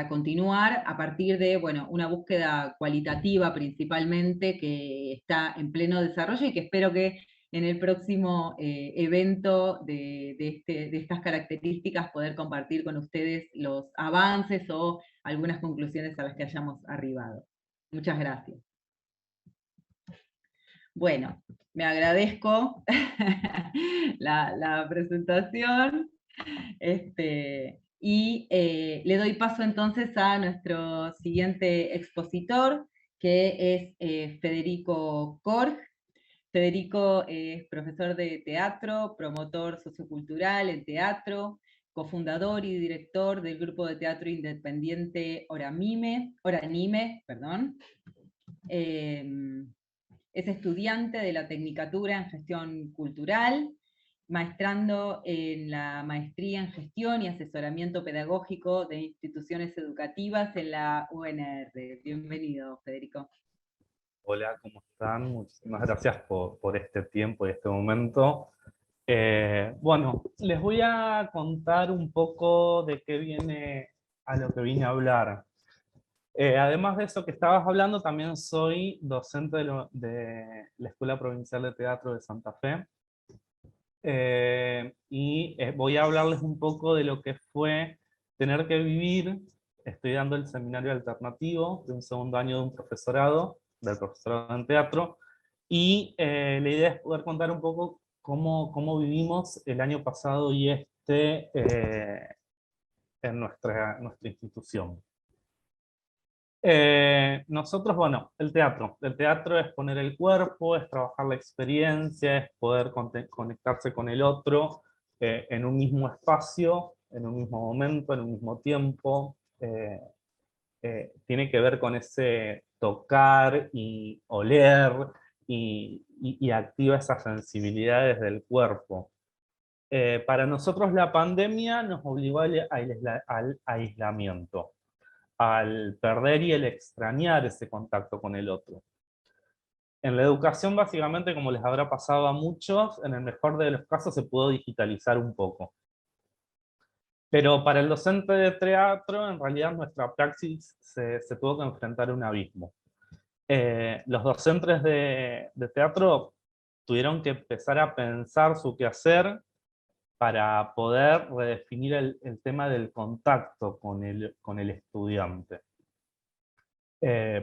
continuar a partir de, bueno, una búsqueda cualitativa principalmente, que está en pleno desarrollo, y que espero que en el próximo evento de estas características poder compartir con ustedes los avances o algunas conclusiones a las que hayamos arribado. Muchas gracias. Bueno, me agradezco la presentación, y le doy paso entonces a nuestro siguiente expositor, que es Federico Korg. Federico es profesor de teatro, promotor sociocultural en teatro, cofundador y director del grupo de teatro independiente Oranime, perdón. Es estudiante de la Tecnicatura en Gestión Cultural, maestrando en la Maestría en Gestión y Asesoramiento Pedagógico de Instituciones Educativas en la UNR. Bienvenido, Federico.
Hola, ¿cómo están? Muchísimas gracias por este tiempo y este momento. Bueno, les voy a contar un poco de qué viene a lo que vine a hablar. Además de eso que estabas hablando, también soy docente de la Escuela Provincial de Teatro de Santa Fe. Y voy a hablarles un poco de lo que fue tener que vivir. Estoy dando el seminario alternativo de un segundo año de un profesorado, del profesorado en teatro, y la idea es poder contar un poco cómo vivimos el año pasado y en nuestra institución. Nosotros, bueno, el teatro es poner el cuerpo, es trabajar la experiencia, es poder conectarse con el otro en un mismo espacio, en un mismo momento, en un mismo tiempo. Tiene que ver con ese tocar y oler, y activa esas sensibilidades del cuerpo. Para nosotros la pandemia nos obligó al aislamiento, al perder y el extrañar ese contacto con el otro. En la educación, básicamente, como les habrá pasado a muchos, en el mejor de los casos se pudo digitalizar un poco. Pero para el docente de teatro, en realidad nuestra praxis se tuvo que enfrentar a un abismo. Los docentes de teatro tuvieron que empezar a pensar su quehacer para poder redefinir el tema del contacto con el estudiante.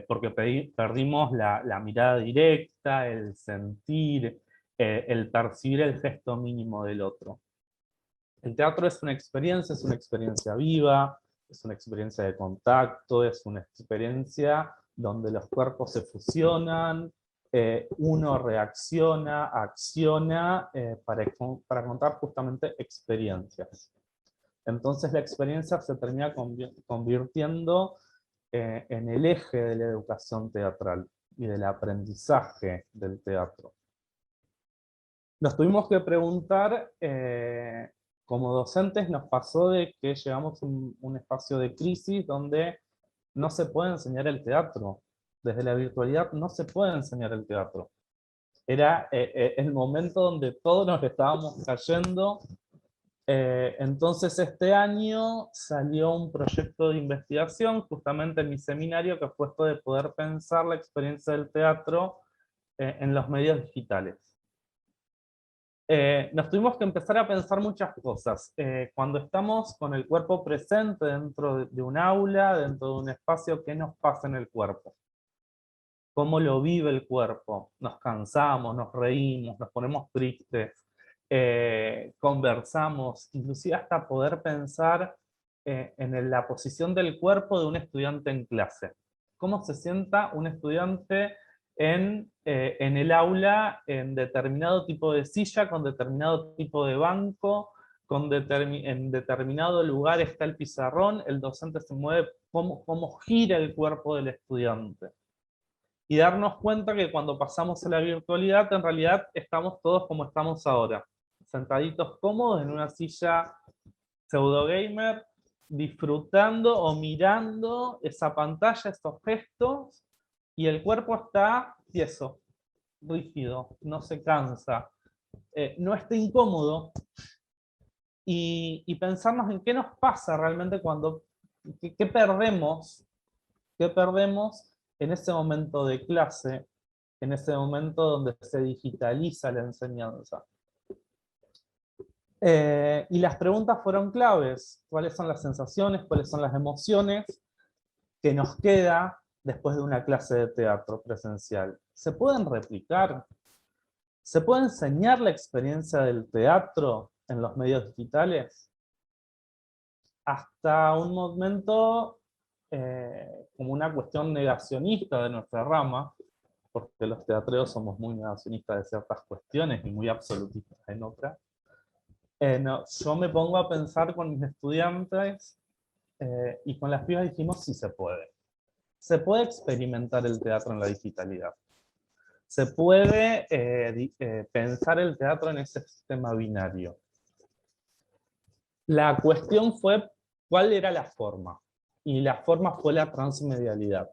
Porque perdimos la mirada directa, el sentir, el percibir el gesto mínimo del otro. El teatro es una experiencia viva, es una experiencia de contacto, es una experiencia donde los cuerpos se fusionan, uno reacciona, acciona, para contar justamente experiencias. Entonces la experiencia se termina convirtiendo en el eje de la educación teatral y del aprendizaje del teatro. Nos tuvimos que preguntar, como docentes nos pasó de que llegamos a un espacio de crisis donde no se puede enseñar el teatro. Desde la virtualidad no se puede enseñar el teatro. Era el momento donde todos nos estábamos cayendo. Entonces este año salió un proyecto de investigación, justamente en mi seminario, que fue esto de poder pensar la experiencia del teatro en los medios digitales. nos tuvimos que empezar a pensar muchas cosas. Cuando estamos con el cuerpo presente dentro de un aula, dentro de un espacio, ¿qué nos pasa en el cuerpo? ¿Cómo lo vive el cuerpo? Nos cansamos, nos reímos, nos ponemos tristes, conversamos, inclusive hasta poder pensar en la posición del cuerpo de un estudiante en clase. ¿Cómo se sienta un estudiante en el aula, en determinado tipo de silla, con determinado tipo de banco, en determinado lugar está el pizarrón, el docente se mueve, cómo gira el cuerpo del estudiante? Y darnos cuenta que cuando pasamos a la virtualidad, en realidad estamos todos como estamos ahora, sentaditos cómodos en una silla pseudo gamer, disfrutando o mirando esa pantalla, esos gestos, y el cuerpo está tieso, rígido, no se cansa, no está incómodo, y pensarnos en qué nos pasa realmente cuando, qué perdemos en ese momento de clase, en ese momento donde se digitaliza la enseñanza. Y las preguntas fueron claves. ¿Cuáles son las sensaciones? ¿Cuáles son las emociones que nos queda después de una clase de teatro presencial? ¿Se pueden replicar? ¿Se puede enseñar la experiencia del teatro en los medios digitales? Hasta un momento, como una cuestión negacionista de nuestra rama, porque los teatreros somos muy negacionistas de ciertas cuestiones y muy absolutistas en otras. No, yo me pongo a pensar con mis estudiantes y con las pibas dijimos sí se puede. Se puede experimentar el teatro en la digitalidad. Se puede pensar el teatro en ese sistema binario. La cuestión fue cuál era la forma. Y la forma fue la transmedialidad.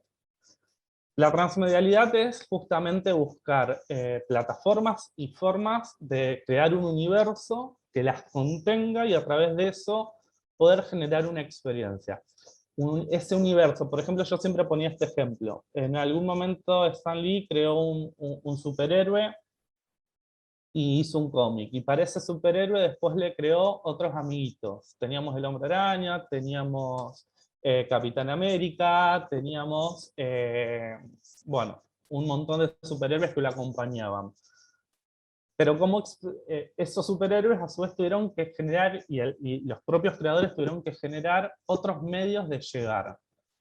La transmedialidad es justamente buscar plataformas y formas de crear un universo que las contenga y a través de eso poder generar una experiencia. Ese universo, por ejemplo, yo siempre ponía este ejemplo. En algún momento Stan Lee creó un superhéroe y hizo un cómic. Y para ese superhéroe después le creó otros amiguitos. Teníamos el Hombre Araña, teníamos Capitán América, teníamos, bueno, un montón de superhéroes que lo acompañaban. Pero como esos superhéroes a su vez tuvieron que generar, y los propios creadores tuvieron que generar otros medios de llegar.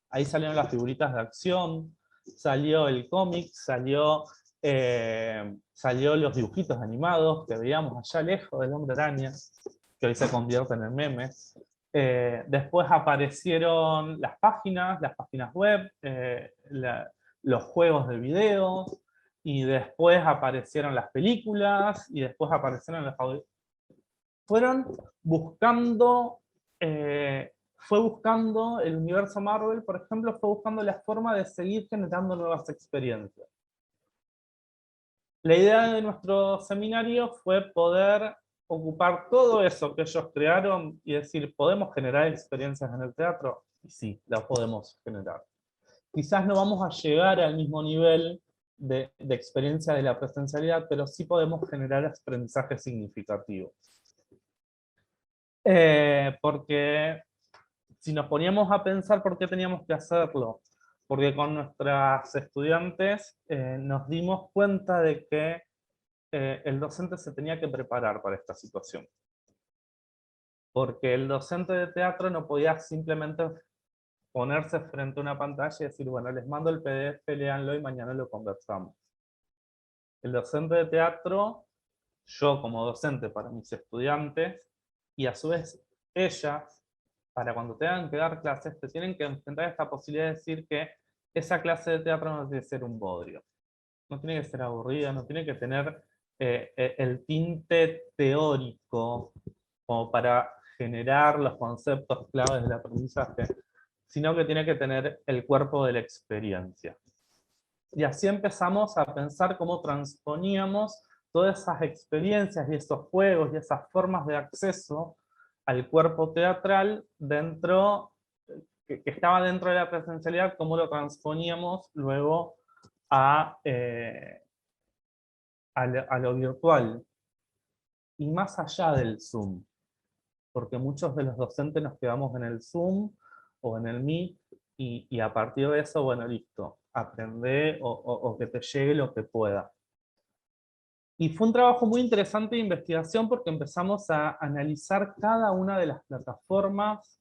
Ahí salieron las figuritas de acción, salió el cómic, salió los dibujitos animados que veíamos allá lejos del Hombre Araña, que hoy se convierten en memes. Después aparecieron las páginas web, los juegos de video, y después aparecieron las películas, y después aparecieron las audio. Fueron buscando, fue buscando el universo Marvel, por ejemplo, fue buscando la forma de seguir generando nuevas experiencias. La idea de nuestro seminario fue poder ocupar todo eso que ellos crearon y decir, ¿podemos generar experiencias en el teatro? Y sí, las podemos generar. Quizás no vamos a llegar al mismo nivel de experiencia de la presencialidad, pero sí podemos generar aprendizajes significativos. Porque si nos poníamos a pensar por qué teníamos que hacerlo, porque con nuestras estudiantes nos dimos cuenta de que el docente se tenía que preparar para esta situación. Porque el docente de teatro no podía simplemente ponerse frente a una pantalla y decir, bueno, les mando el PDF, léanlo y mañana lo conversamos. El docente de teatro, yo como docente para mis estudiantes, y a su vez ellas, para cuando tengan que dar clases, te tienen que enfrentar a esta posibilidad de decir que esa clase de teatro no tiene que ser un bodrio. No tiene que ser aburrida, no tiene que tener el tinte teórico como para generar los conceptos claves del aprendizaje, sino que tiene que tener el cuerpo de la experiencia. Y así empezamos a pensar cómo transponíamos todas esas experiencias y esos juegos y esas formas de acceso al cuerpo teatral dentro, que estaba dentro de la presencialidad, cómo lo transponíamos luego a lo virtual. y más allá del Zoom, porque muchos de los docentes nos quedamos en el Zoom o en el Meet, y a partir de eso, bueno, listo, aprende o que te llegue lo que pueda. Y fue un trabajo muy interesante de investigación porque empezamos a analizar cada una de las plataformas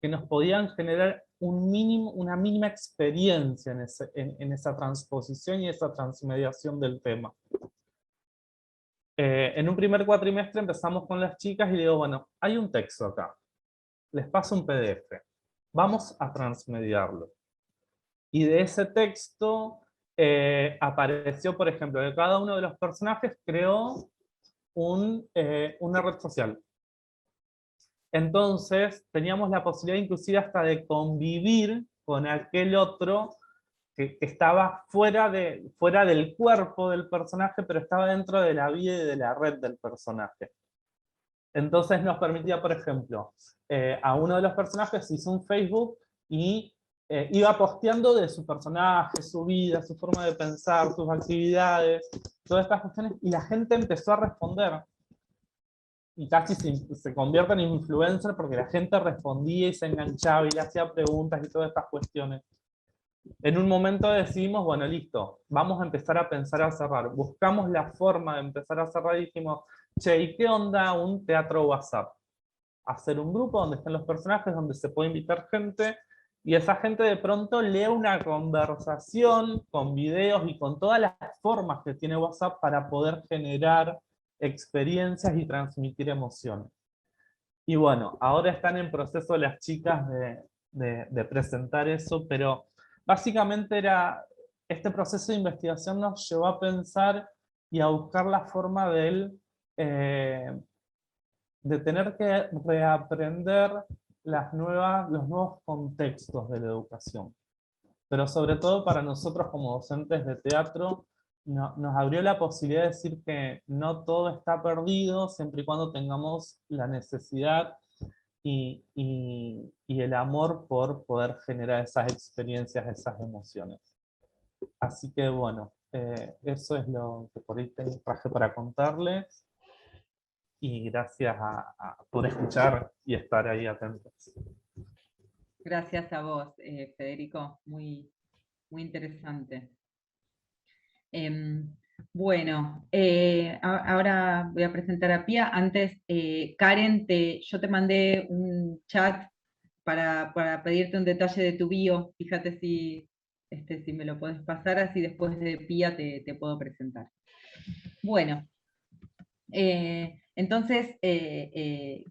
que nos podían generar una mínima experiencia en esa transposición y esa transmediación del tema. En un primer cuatrimestre empezamos con las chicas y digo, bueno, hay un texto acá, les paso un PDF, vamos a transmediarlo. Y de ese texto apareció, por ejemplo, que cada uno de los personajes creó una red social. Entonces teníamos la posibilidad inclusive hasta de convivir con aquel otro que estaba fuera del cuerpo del personaje, pero estaba dentro de la vida y de la red del personaje. Entonces nos permitía, por ejemplo, a uno de los personajes hizo un Facebook y iba posteando de su personaje, su vida, su forma de pensar, sus actividades, todas estas cuestiones, y la gente empezó a responder. Y casi se convierte en influencer porque la gente respondía y se enganchaba y le hacía preguntas y todas estas cuestiones. En un momento decidimos, bueno, listo, vamos a empezar a pensar a cerrar. Buscamos la forma de empezar a cerrar y dijimos, che, ¿y qué onda un teatro WhatsApp? Hacer un grupo donde estén los personajes, donde se puede invitar gente, y esa gente de pronto lee una conversación con videos y con todas las formas que tiene WhatsApp para poder generar experiencias y transmitir emociones. Y bueno, ahora están en proceso las chicas de presentar eso, pero básicamente este proceso de investigación nos llevó a pensar y a buscar la forma de tener que reaprender los nuevos contextos de la educación. Pero sobre todo para nosotros como docentes de teatro, nos abrió la posibilidad de decir que no todo está perdido, siempre y cuando tengamos la necesidad y el amor por poder generar esas experiencias, esas emociones. Así que bueno, eso es lo que por ahí traje para contarles, y gracias por escuchar y estar ahí atentos.
Gracias a vos, Federico, muy, muy interesante. Bueno, ahora voy a presentar a Pía. Antes, Karen, yo te mandé un chat para pedirte un detalle de tu bio. Fíjate si me lo puedes pasar, así después de Pía te puedo presentar. Bueno, entonces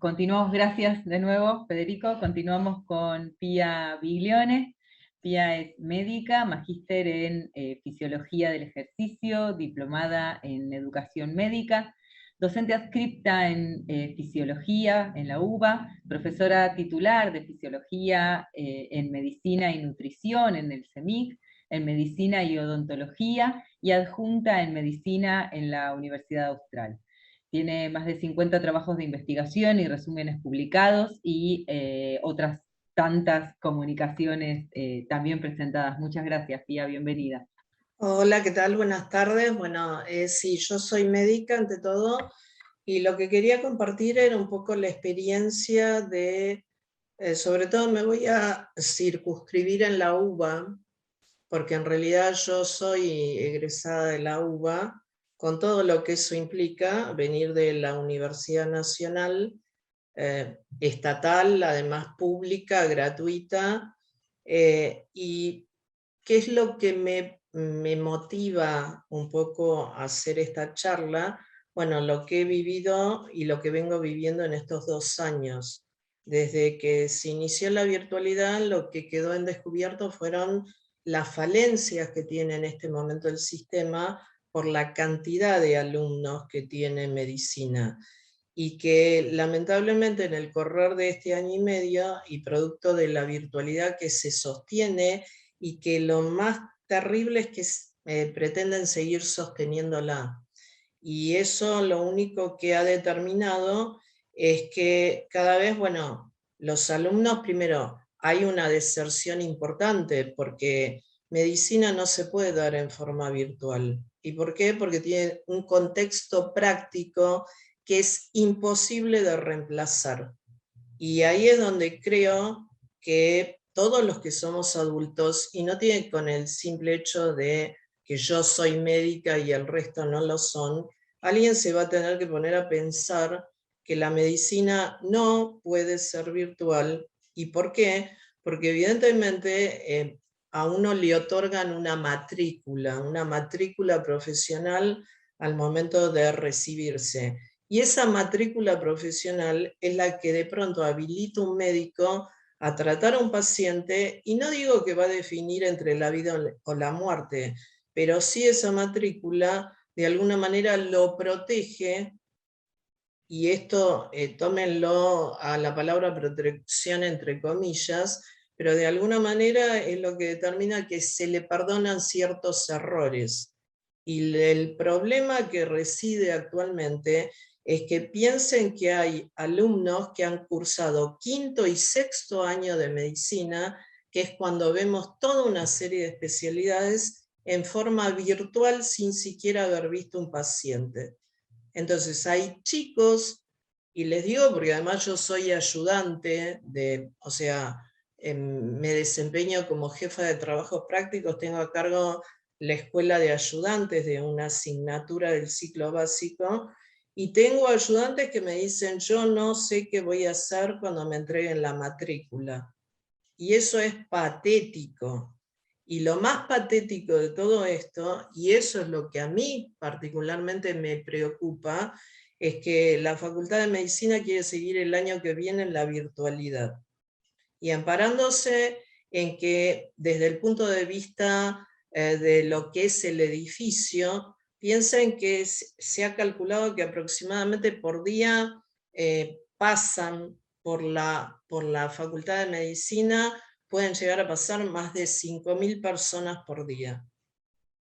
continuamos, gracias de nuevo, Federico. Continuamos con Pía Biglione. Pía es médica, magíster en Fisiología del Ejercicio, diplomada en Educación Médica, docente adscripta en Fisiología en la UBA, profesora titular de Fisiología en Medicina y Nutrición en el CEMIC, en Medicina y Odontología, y adjunta en Medicina en la Universidad Austral. Tiene más de 50 trabajos de investigación y resúmenes publicados, y otras tantas comunicaciones también presentadas. Muchas gracias, Pía, bienvenida.
Hola, ¿qué tal? Buenas tardes. Bueno, sí, yo soy médica ante todo, y lo que quería compartir era un poco la experiencia de, sobre todo me voy a circunscribir en la UBA, porque en realidad yo soy egresada de la UBA, con todo lo que eso implica, venir de la Universidad Nacional, estatal, además pública, gratuita, y ¿qué es lo que me motiva un poco a hacer esta charla? Bueno, lo que he vivido y lo que vengo viviendo en estos 2 años. Desde que se inició la virtualidad, lo que quedó en descubierto fueron las falencias que tiene en este momento el sistema por la cantidad de alumnos que tiene medicina, y que lamentablemente en el correr de este año y medio, y producto de la virtualidad que se sostiene, y que lo más terrible es que pretenden seguir sosteniéndola. Y eso lo único que ha determinado es que cada vez, bueno, los alumnos, primero, hay una deserción importante, porque medicina no se puede dar en forma virtual. ¿Y por qué? Porque tiene un contexto práctico que es imposible de reemplazar. Y ahí es donde creo que todos los que somos adultos, y no tiene con el simple hecho de que yo soy médica y el resto no lo son, alguien se va a tener que poner a pensar que la medicina no puede ser virtual. ¿Y por qué? Porque evidentemente a uno le otorgan una matrícula profesional al momento de recibirse. Y esa matrícula profesional es la que de pronto habilita un médico a tratar a un paciente, y no digo que va a definir entre la vida o la muerte, pero sí esa matrícula de alguna manera lo protege, y esto tómenlo a la palabra protección entre comillas, pero de alguna manera es lo que determina que se le perdonan ciertos errores. Y el problema que reside actualmente es que piensen que hay alumnos que han cursado 5º y 6º año de medicina, que es cuando vemos toda una serie de especialidades en forma virtual sin siquiera haber visto un paciente. Entonces hay chicos, y les digo porque además yo soy ayudante, o sea, me desempeño como jefa de trabajos prácticos, tengo a cargo la escuela de ayudantes de una asignatura del ciclo básico, y tengo ayudantes que me dicen, yo no sé qué voy a hacer cuando me entreguen la matrícula. Y eso es patético. Y lo más patético de todo esto, y eso es lo que a mí particularmente me preocupa, es que la Facultad de Medicina quiere seguir el año que viene en la virtualidad. Y amparándose en que desde el punto de vista de lo que es el edificio, piensen que se ha calculado que aproximadamente por día pasan por la Facultad de Medicina, pueden llegar a pasar más de 5.000 personas por día.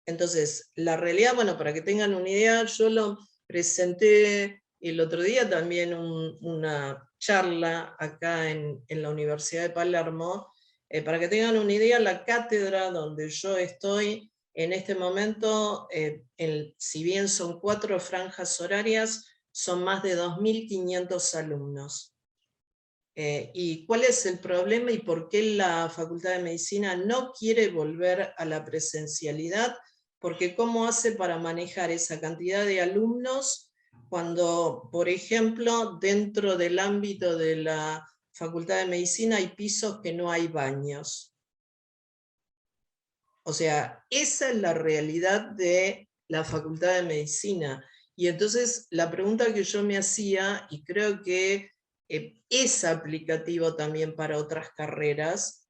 Entonces, la realidad, bueno, para que tengan una idea, yo lo presenté el otro día también una charla acá en la Universidad de Palermo. Para que tengan una idea, la cátedra donde yo estoy en este momento, si bien son 4 franjas horarias, son más de 2.500 alumnos. ¿Y cuál es el problema y por qué la Facultad de Medicina no quiere volver a la presencialidad? Porque ¿cómo hace para manejar esa cantidad de alumnos cuando, por ejemplo, dentro del ámbito de la Facultad de Medicina hay pisos que no hay baños? O sea, esa es la realidad de la Facultad de Medicina. Y entonces la pregunta que yo me hacía, y creo que es aplicativo también para otras carreras,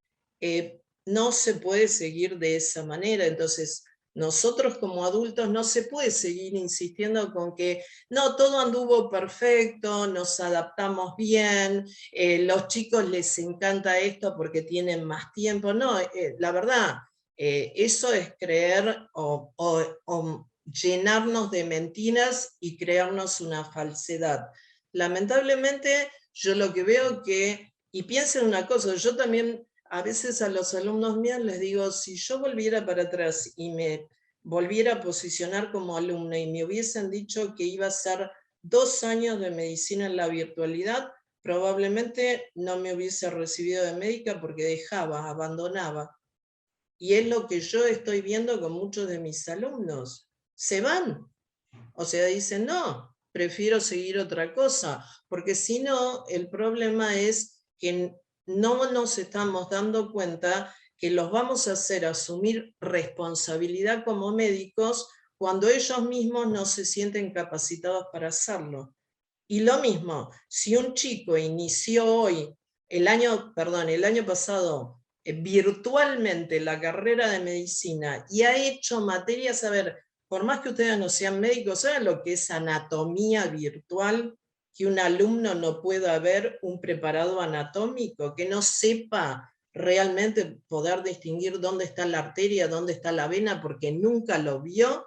no se puede seguir de esa manera. Entonces, nosotros como adultos no se puede seguir insistiendo con que no, todo anduvo perfecto, nos adaptamos bien, los chicos les encanta esto porque tienen más tiempo. No, la verdad, eso es creer o llenarnos de mentiras y crearnos una falsedad. Lamentablemente, yo lo que veo que, y piensen una cosa, yo también a veces a los alumnos míos les digo, si yo volviera para atrás y me volviera a posicionar como alumna y me hubiesen dicho que iba a ser 2 años de medicina en la virtualidad, probablemente no me hubiese recibido de médica porque dejaba, abandonaba. Y es lo que yo estoy viendo con muchos de mis alumnos. Se van. O sea, dicen, no, prefiero seguir otra cosa, porque si no, el problema es que no nos estamos dando cuenta que los vamos a hacer asumir responsabilidad como médicos cuando ellos mismos no se sienten capacitados para hacerlo. Y lo mismo, si un chico inició hoy, el año pasado, virtualmente la carrera de medicina y ha hecho materias, a ver, por más que ustedes no sean médicos, ¿saben lo que es anatomía virtual? Que un alumno no pueda ver un preparado anatómico, que no sepa realmente poder distinguir dónde está la arteria, dónde está la vena, porque nunca lo vio,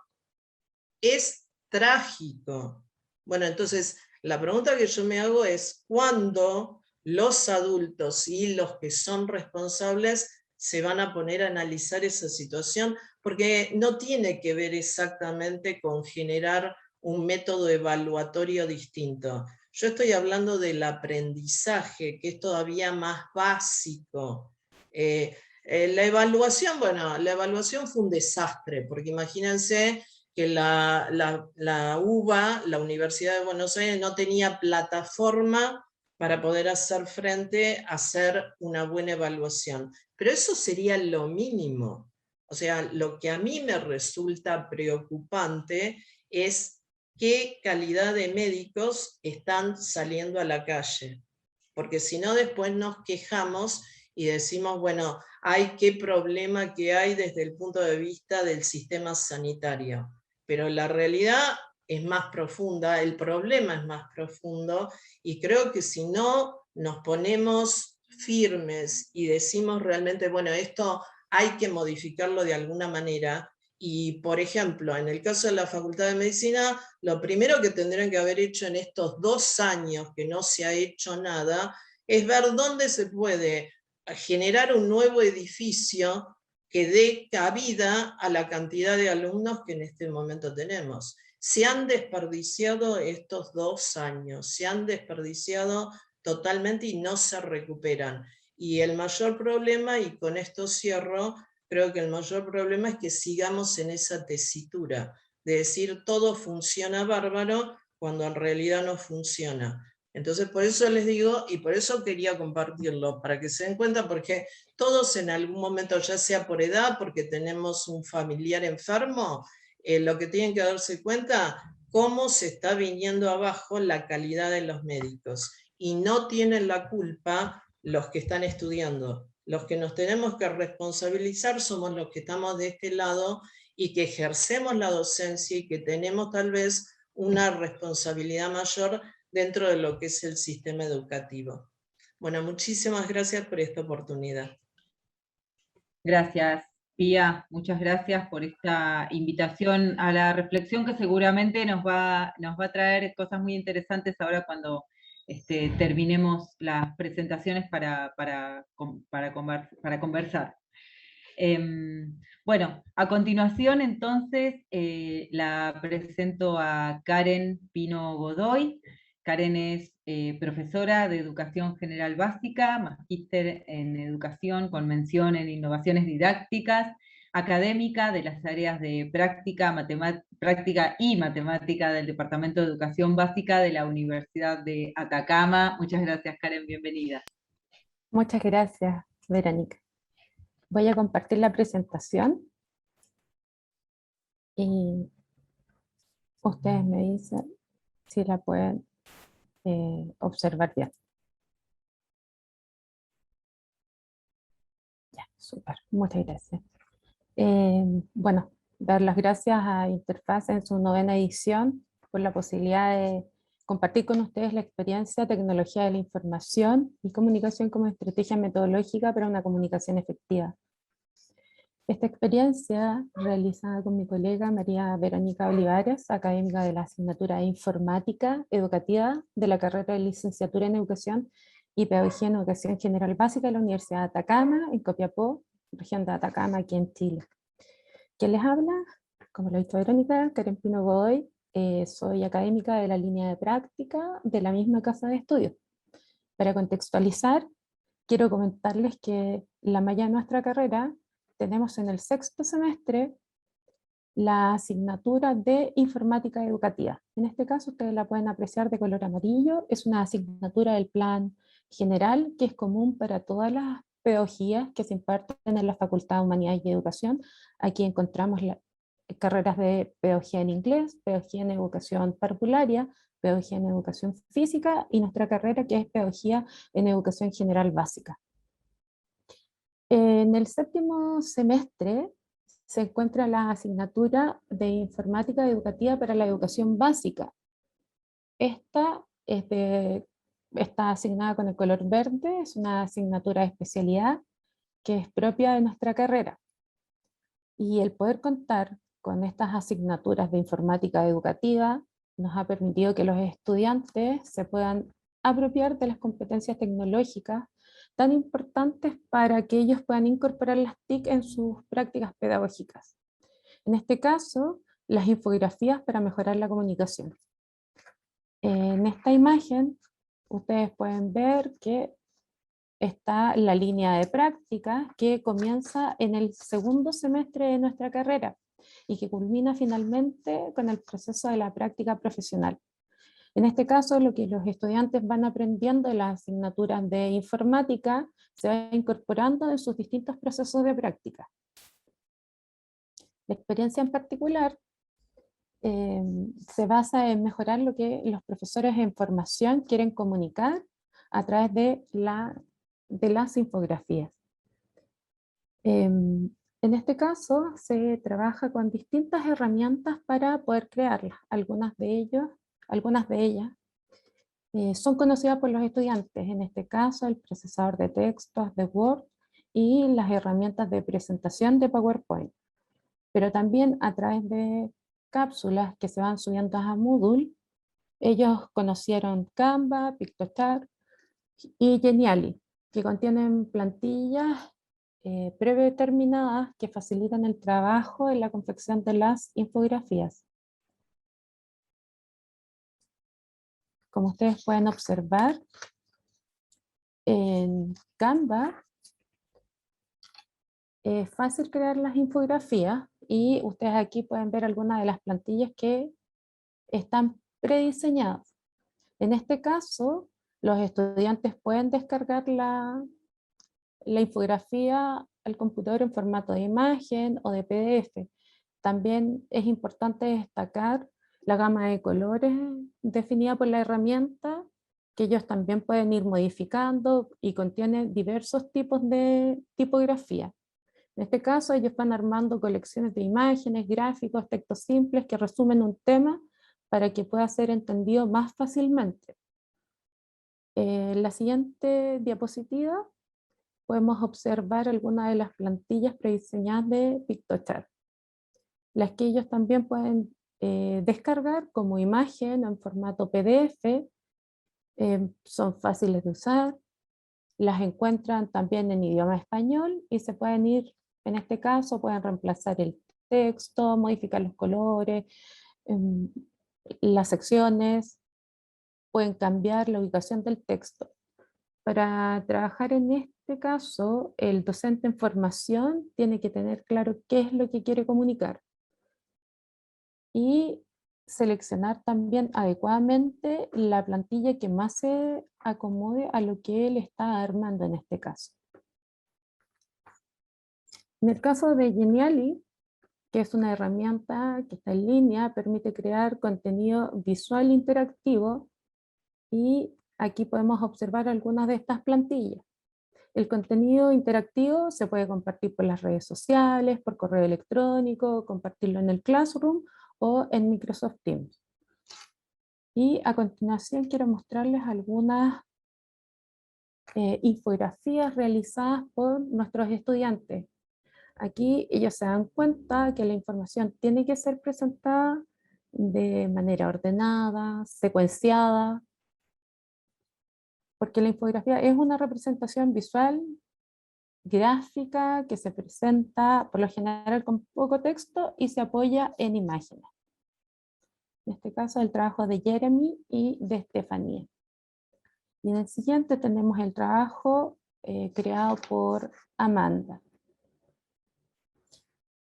es trágico. Bueno, entonces, la pregunta que yo me hago es, ¿cuándo los adultos y los que son responsables se van a poner a analizar esa situación? Porque no tiene que ver exactamente con generar un método evaluatorio distinto. Yo estoy hablando del aprendizaje, que es todavía más básico. La evaluación, bueno, la evaluación fue un desastre, porque imagínense que la UBA, la Universidad de Buenos Aires, no tenía plataforma para poder hacer frente a hacer una buena evaluación. Pero eso sería lo mínimo. O sea, lo que a mí me resulta preocupante es qué calidad de médicos están saliendo a la calle. Porque si no, después nos quejamos y decimos, bueno, qué problema que hay desde el punto de vista del sistema sanitario. Pero la realidad es más profunda, el problema es más profundo, y creo que si no nos ponemos firmes y decimos realmente, bueno, esto hay que modificarlo de alguna manera, y por ejemplo, en el caso de la Facultad de Medicina, lo primero que tendrían que haber hecho en estos 2 años que no se ha hecho nada, es ver dónde se puede generar un nuevo edificio que dé cabida a la cantidad de alumnos que en este momento tenemos. Se han desperdiciado estos 2 años, se han desperdiciado totalmente y no se recuperan. Y el mayor problema, y con esto cierro, creo que el mayor problema es que sigamos en esa tesitura, de decir todo funciona bárbaro, cuando en realidad no funciona. Entonces por eso les digo, y por eso quería compartirlo, para que se den cuenta, porque todos en algún momento, ya sea por edad, porque tenemos un familiar enfermo, lo que tienen que darse cuenta, cómo se está viniendo abajo la calidad de los médicos. Y no tienen la culpa los que están estudiando. Los que nos tenemos que responsabilizar somos los que estamos de este lado y que ejercemos la docencia y que tenemos tal vez una responsabilidad mayor dentro de lo que es el sistema educativo. Bueno, muchísimas gracias por esta oportunidad.
Gracias, Pía, muchas gracias por esta invitación a la reflexión, que seguramente nos va a traer cosas muy interesantes ahora cuando terminemos las presentaciones para conversar. Bueno, a continuación entonces la presento a Karen Pino Godoy. Karen es profesora de Educación General Básica, magíster en Educación con mención en Innovaciones Didácticas, académica de las áreas de práctica y matemática del Departamento de Educación Básica de la Universidad de Atacama. Muchas gracias, Karen, bienvenida.
Muchas gracias, Verónica. Voy a compartir la presentación y ustedes me dicen si la pueden observar bien. Ya, súper, muchas gracias. Bueno, dar las gracias a Interfaz en su 9ª edición por la posibilidad de compartir con ustedes la experiencia Tecnología de la Información y Comunicación como estrategia metodológica para una comunicación efectiva. Esta experiencia, realizada con mi colega María Verónica Olivares, académica de la asignatura de Informática Educativa de la carrera de Licenciatura en Educación y Pedagogía en Educación General Básica de la Universidad de Atacama, en Copiapó, región de Atacama, aquí en Chile. ¿Quién les habla? Como lo ha dicho Verónica, Karen Pino Godoy, soy académica de la línea de práctica de la misma casa de estudios. Para contextualizar, quiero comentarles que la mayoría de nuestra carrera tenemos en el 6º semestre la asignatura de Informática Educativa. En este caso ustedes la pueden apreciar de color amarillo, es una asignatura del plan general que es común para todas las pedagogías que se imparten en la Facultad de Humanidades y Educación. Aquí encontramos las carreras de Pedagogía en Inglés, Pedagogía en Educación Parvularia, Pedagogía en Educación Física y nuestra carrera que es Pedagogía en Educación General Básica. En el 7º semestre se encuentra la asignatura de Informática Educativa para la Educación Básica. Esta está asignada con el color verde, es una asignatura de especialidad que es propia de nuestra carrera. Y el poder contar con estas asignaturas de Informática Educativa nos ha permitido que los estudiantes se puedan apropiar de las competencias tecnológicas tan importantes para que ellos puedan incorporar las TIC en sus prácticas pedagógicas. En este caso, las infografías para mejorar la comunicación. En esta imagen ustedes pueden ver que está la línea de práctica que comienza en el segundo semestre de nuestra carrera y que culmina finalmente con el proceso de la práctica profesional. En este caso, lo que los estudiantes van aprendiendo en las asignaturas de informática se va incorporando en sus distintos procesos de práctica. La experiencia en particular se basa en mejorar lo que los profesores en formación quieren comunicar a través de las infografías. En este caso se trabaja con distintas herramientas para poder crearlas. Algunas de ellas son conocidas por los estudiantes, en este caso el procesador de textos de Word y las herramientas de presentación de PowerPoint. Pero también a través de cápsulas que se van subiendo a Moodle, ellos conocieron Canva, Piktochart y Genially, que contienen plantillas predeterminadas que facilitan el trabajo en la confección de las infografías. Como ustedes pueden observar, en Canva es fácil crear las infografías y ustedes aquí pueden ver algunas de las plantillas que están prediseñadas. En este caso, los estudiantes pueden descargar la infografía al computador en formato de imagen o de PDF. También es importante destacar la gama de colores definida por la herramienta, que ellos también pueden ir modificando y contiene diversos tipos de tipografía. En este caso, ellos van armando colecciones de imágenes, gráficos, textos simples que resumen un tema para que pueda ser entendido más fácilmente. En la siguiente diapositiva podemos observar algunas de las plantillas prediseñadas de Piktochart, las que ellos también pueden descargar como imagen en formato PDF, son fáciles de usar, las encuentran también en idioma español y se pueden ir, en este caso pueden reemplazar el texto, modificar los colores, las secciones, pueden cambiar la ubicación del texto. Para trabajar en este caso, el docente en formación tiene que tener claro qué es lo que quiere comunicar y seleccionar también adecuadamente la plantilla que más se acomode a lo que él está armando en este caso. En el caso de Genially, que es una herramienta que está en línea, permite crear contenido visual interactivo y aquí podemos observar algunas de estas plantillas. El contenido interactivo se puede compartir por las redes sociales, por correo electrónico, compartirlo en el Classroom o en Microsoft Teams. Y a continuación quiero mostrarles algunas infografías realizadas por nuestros estudiantes. Aquí ellos se dan cuenta que la información tiene que ser presentada de manera ordenada, secuenciada, porque la infografía es una representación visual, gráfica, que se presenta por lo general con poco texto y se apoya en imágenes. En este caso el trabajo de Jeremy y de Estefanía. Y en el siguiente tenemos el trabajo creado por Amanda.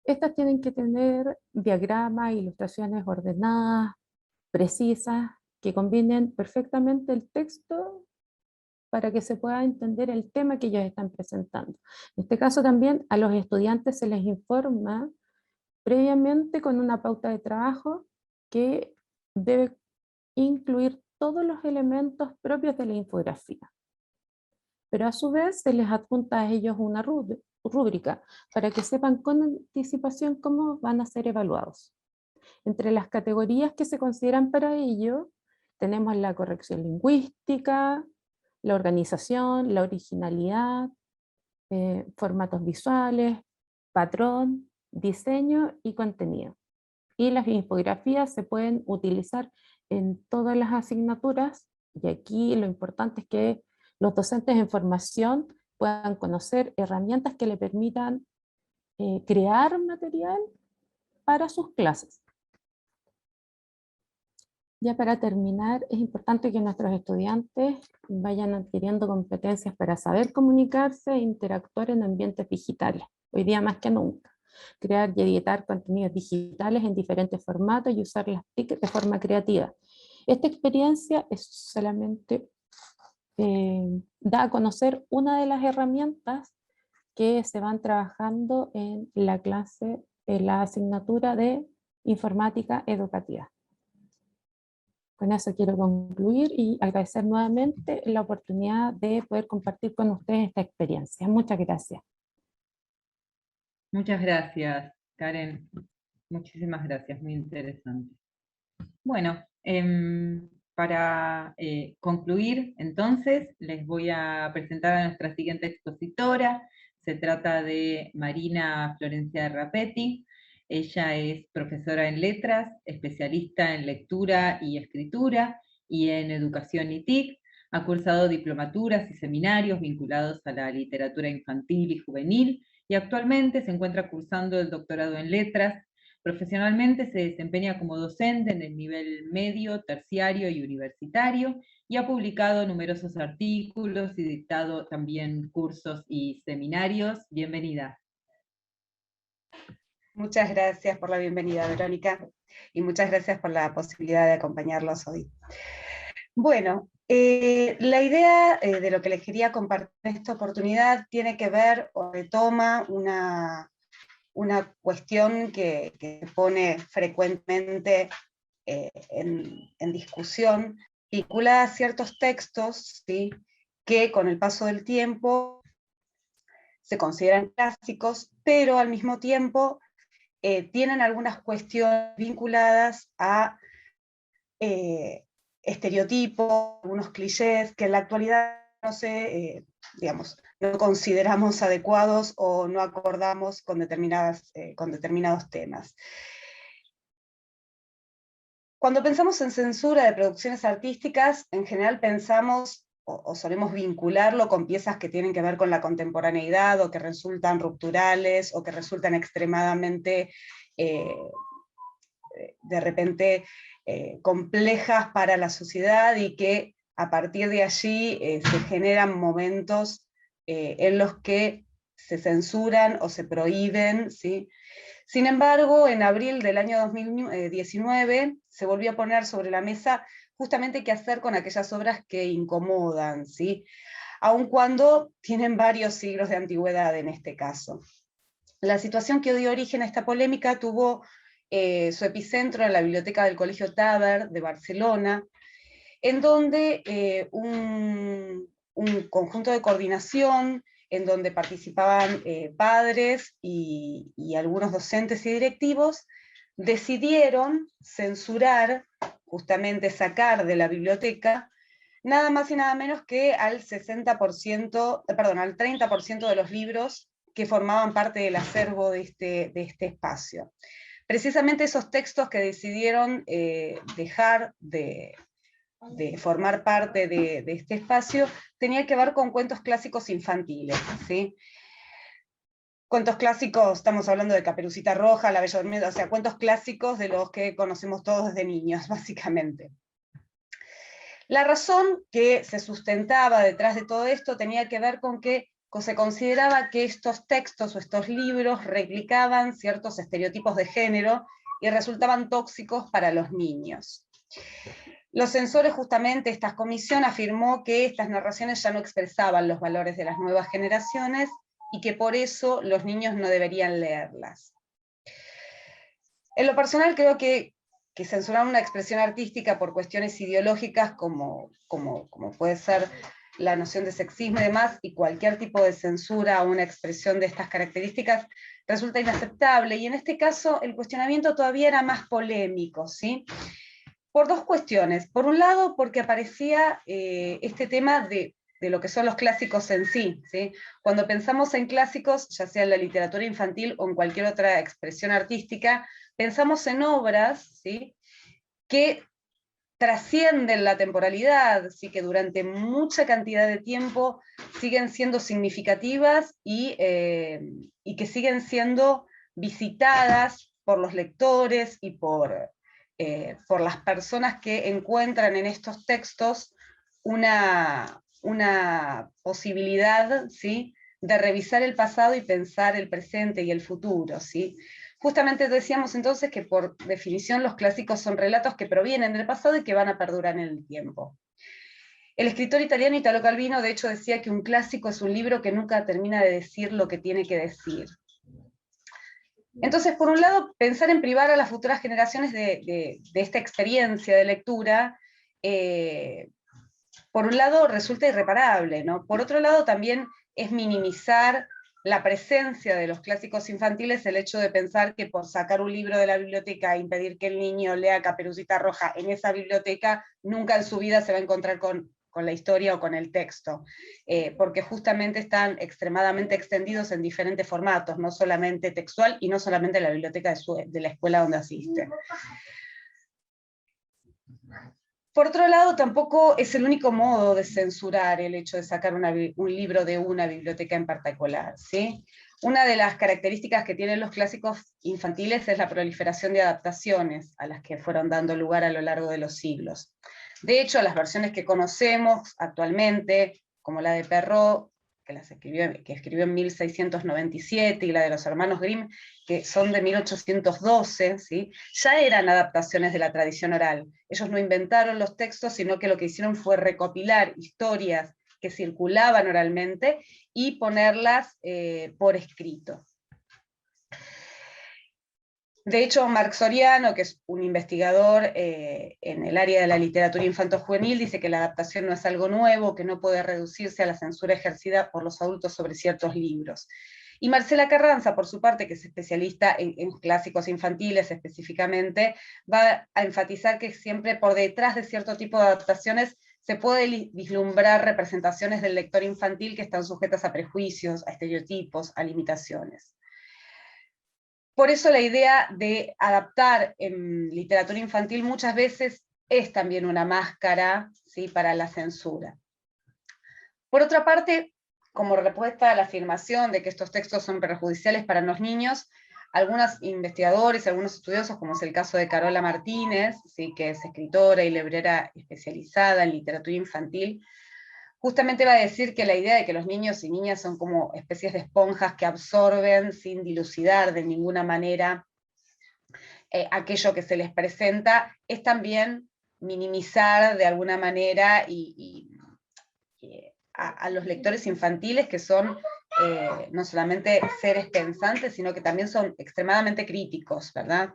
Estas tienen que tener diagramas, ilustraciones ordenadas, precisas, que combinen perfectamente el texto para que se pueda entender el tema que ellos están presentando. En este caso también a los estudiantes se les informa previamente con una pauta de trabajo que debe incluir todos los elementos propios de la infografía. Pero a su vez se les adjunta a ellos una rúbrica para que sepan con anticipación cómo van a ser evaluados. Entre las categorías que se consideran para ello tenemos la corrección lingüística, la organización, la originalidad, formatos visuales, patrón, diseño y contenido. Y las infografías se pueden utilizar en todas las asignaturas y aquí lo importante es que los docentes en formación puedan conocer herramientas que le permitan crear material para sus clases. Ya para terminar, es importante que nuestros estudiantes vayan adquiriendo competencias para saber comunicarse e interactuar en ambientes digitales, hoy día más que nunca. Crear y editar contenidos digitales en diferentes formatos y usar las TIC de forma creativa. Esta experiencia es solamente da a conocer una de las herramientas que se van trabajando en la clase, en la asignatura de informática educativa. Con eso quiero concluir y agradecer nuevamente la oportunidad de poder compartir con ustedes esta experiencia. Muchas gracias.
Muchas gracias, Karen. Muchísimas gracias, muy interesante. Bueno, para concluir, entonces, les voy a presentar a nuestra siguiente expositora. Se trata de Marina Florencia Rapetti. Ella es profesora en letras, especialista en lectura y escritura y en educación y TIC. Ha cursado diplomaturas y seminarios vinculados a la literatura infantil y juvenil y actualmente se encuentra cursando el doctorado en letras. Profesionalmente se desempeña como docente en el nivel medio, terciario y universitario y ha publicado numerosos artículos y dictado también cursos y seminarios. Bienvenida.
Muchas gracias por la bienvenida, Verónica, y muchas gracias por la posibilidad de acompañarlos hoy. Bueno, la idea de lo que les quería compartir en esta oportunidad tiene que ver o retoma una cuestión que se pone frecuentemente en discusión, vinculada a ciertos textos, ¿sí?, que con el paso del tiempo se consideran clásicos, pero al mismo tiempo tienen algunas cuestiones vinculadas a estereotipos, algunos clichés que en la actualidad no se, digamos, no consideramos adecuados o no acordamos con determinados temas. Cuando pensamos en censura de producciones artísticas, en general pensamos o solemos vincularlo con piezas que tienen que ver con la contemporaneidad o que resultan rupturales o que resultan extremadamente, de repente, complejas para la sociedad y que a partir de allí se generan momentos en los que se censuran o se prohíben, ¿sí? Sin embargo, en abril del año 2019 se volvió a poner sobre la mesa justamente qué hacer con aquellas obras que incomodan, ¿sí?, aun cuando tienen varios siglos de antigüedad en este caso. La situación que dio origen a esta polémica tuvo su epicentro en la biblioteca del Colegio Taber de Barcelona, en donde un conjunto de coordinación, en donde participaban padres y algunos docentes y directivos, decidieron censurar, justamente sacar de la biblioteca, nada más y nada menos que al 30% de los libros que formaban parte del acervo de este espacio. Precisamente esos textos que decidieron dejar de formar parte de este espacio tenía que ver con cuentos clásicos infantiles, ¿sí? Cuentos clásicos, estamos hablando de Caperucita Roja, La Bella Durmiente, o sea, cuentos clásicos de los que conocemos todos desde niños, básicamente. La razón que se sustentaba detrás de todo esto tenía que ver con que se consideraba que estos textos o estos libros replicaban ciertos estereotipos de género y resultaban tóxicos para los niños. Los censores, justamente, esta comisión afirmó que estas narraciones ya no expresaban los valores de las nuevas generaciones y que por eso los niños no deberían leerlas. En lo personal creo que censurar una expresión artística por cuestiones ideológicas como puede ser la noción de sexismo y demás, y cualquier tipo de censura a una expresión de estas características resulta inaceptable, y en este caso el cuestionamiento todavía era más polémico, ¿sí?, por dos cuestiones. Por un lado, porque aparecía este tema de lo que son los clásicos en sí, ¿sí? Cuando pensamos en clásicos, ya sea en la literatura infantil o en cualquier otra expresión artística, pensamos en obras, ¿sí?, que trascienden la temporalidad, ¿sí?, que durante mucha cantidad de tiempo siguen siendo significativas y que siguen siendo visitadas por los lectores y por por las personas que encuentran en estos textos una posibilidad, ¿sí?, de revisar el pasado y pensar el presente y el futuro, ¿sí? Justamente decíamos entonces que por definición los clásicos son relatos que provienen del pasado y que van a perdurar en el tiempo. El escritor italiano Italo Calvino de hecho decía que un clásico es un libro que nunca termina de decir lo que tiene que decir. Entonces, por un lado, pensar en privar a las futuras generaciones de esta experiencia de lectura, por un lado resulta irreparable, ¿no? Por otro lado, también es minimizar la presencia de los clásicos infantiles, el hecho de pensar que por sacar un libro de la biblioteca e impedir que el niño lea Caperucita Roja en esa biblioteca, nunca en su vida se va a encontrar con la historia o con el texto, porque justamente están extremadamente extendidos en diferentes formatos, no solamente textual y no solamente en la biblioteca de la escuela donde asiste. Por otro lado, tampoco es el único modo de censurar el hecho de sacar un libro de una biblioteca en particular, ¿sí? Una de las características que tienen los clásicos infantiles es la proliferación de adaptaciones a las que fueron dando lugar a lo largo de los siglos. De hecho, las versiones que conocemos actualmente, como la de Perrault, que escribió en 1697, y la de los hermanos Grimm, que son de 1812, ¿sí?, ya eran adaptaciones de la tradición oral. Ellos no inventaron los textos, sino que lo que hicieron fue recopilar historias que circulaban oralmente y ponerlas por escrito. De hecho, Marc Soriano, que es un investigador en el área de la literatura infanto-juvenil, dice que la adaptación no es algo nuevo, que no puede reducirse a la censura ejercida por los adultos sobre ciertos libros. Y Marcela Carranza, por su parte, que es especialista en clásicos infantiles específicamente, va a enfatizar que siempre por detrás de cierto tipo de adaptaciones se puede vislumbrar representaciones del lector infantil que están sujetas a prejuicios, a estereotipos, a limitaciones. Por eso la idea de adaptar en literatura infantil muchas veces es también una máscara, ¿sí?, para la censura. Por otra parte, como respuesta a la afirmación de que estos textos son perjudiciales para los niños, algunos investigadores, algunos estudiosos, como es el caso de Carola Martínez, ¿sí?, que es escritora y librera especializada en literatura infantil, justamente va a decir que la idea de que los niños y niñas son como especies de esponjas que absorben sin dilucidar de ninguna manera aquello que se les presenta, es también minimizar de alguna manera a los lectores infantiles, que son no solamente seres pensantes, sino que también son extremadamente críticos, ¿verdad?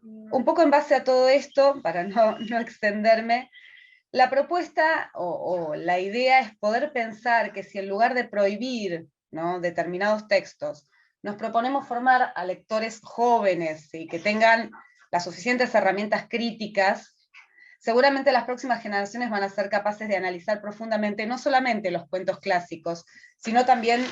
Un poco en base a todo esto, para no extenderme, la propuesta o la idea es poder pensar que si en lugar de prohibir, ¿no?, determinados textos, nos proponemos formar a lectores jóvenes y que tengan las suficientes herramientas críticas, seguramente las próximas generaciones van a ser capaces de analizar profundamente no solamente los cuentos clásicos, sino también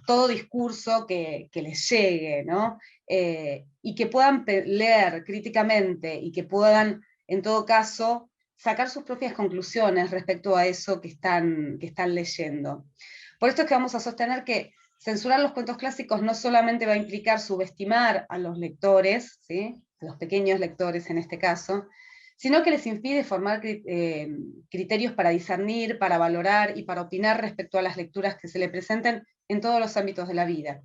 todo discurso que les llegue, ¿no? Y que puedan leer críticamente y que puedan, en todo caso, sacar sus propias conclusiones respecto a eso que están leyendo. Por esto es que vamos a sostener que censurar los cuentos clásicos no solamente va a implicar subestimar a los lectores, ¿sí?, a los pequeños lectores en este caso, sino que les impide formar criterios para discernir, para valorar y para opinar respecto a las lecturas que se le presenten en todos los ámbitos de la vida.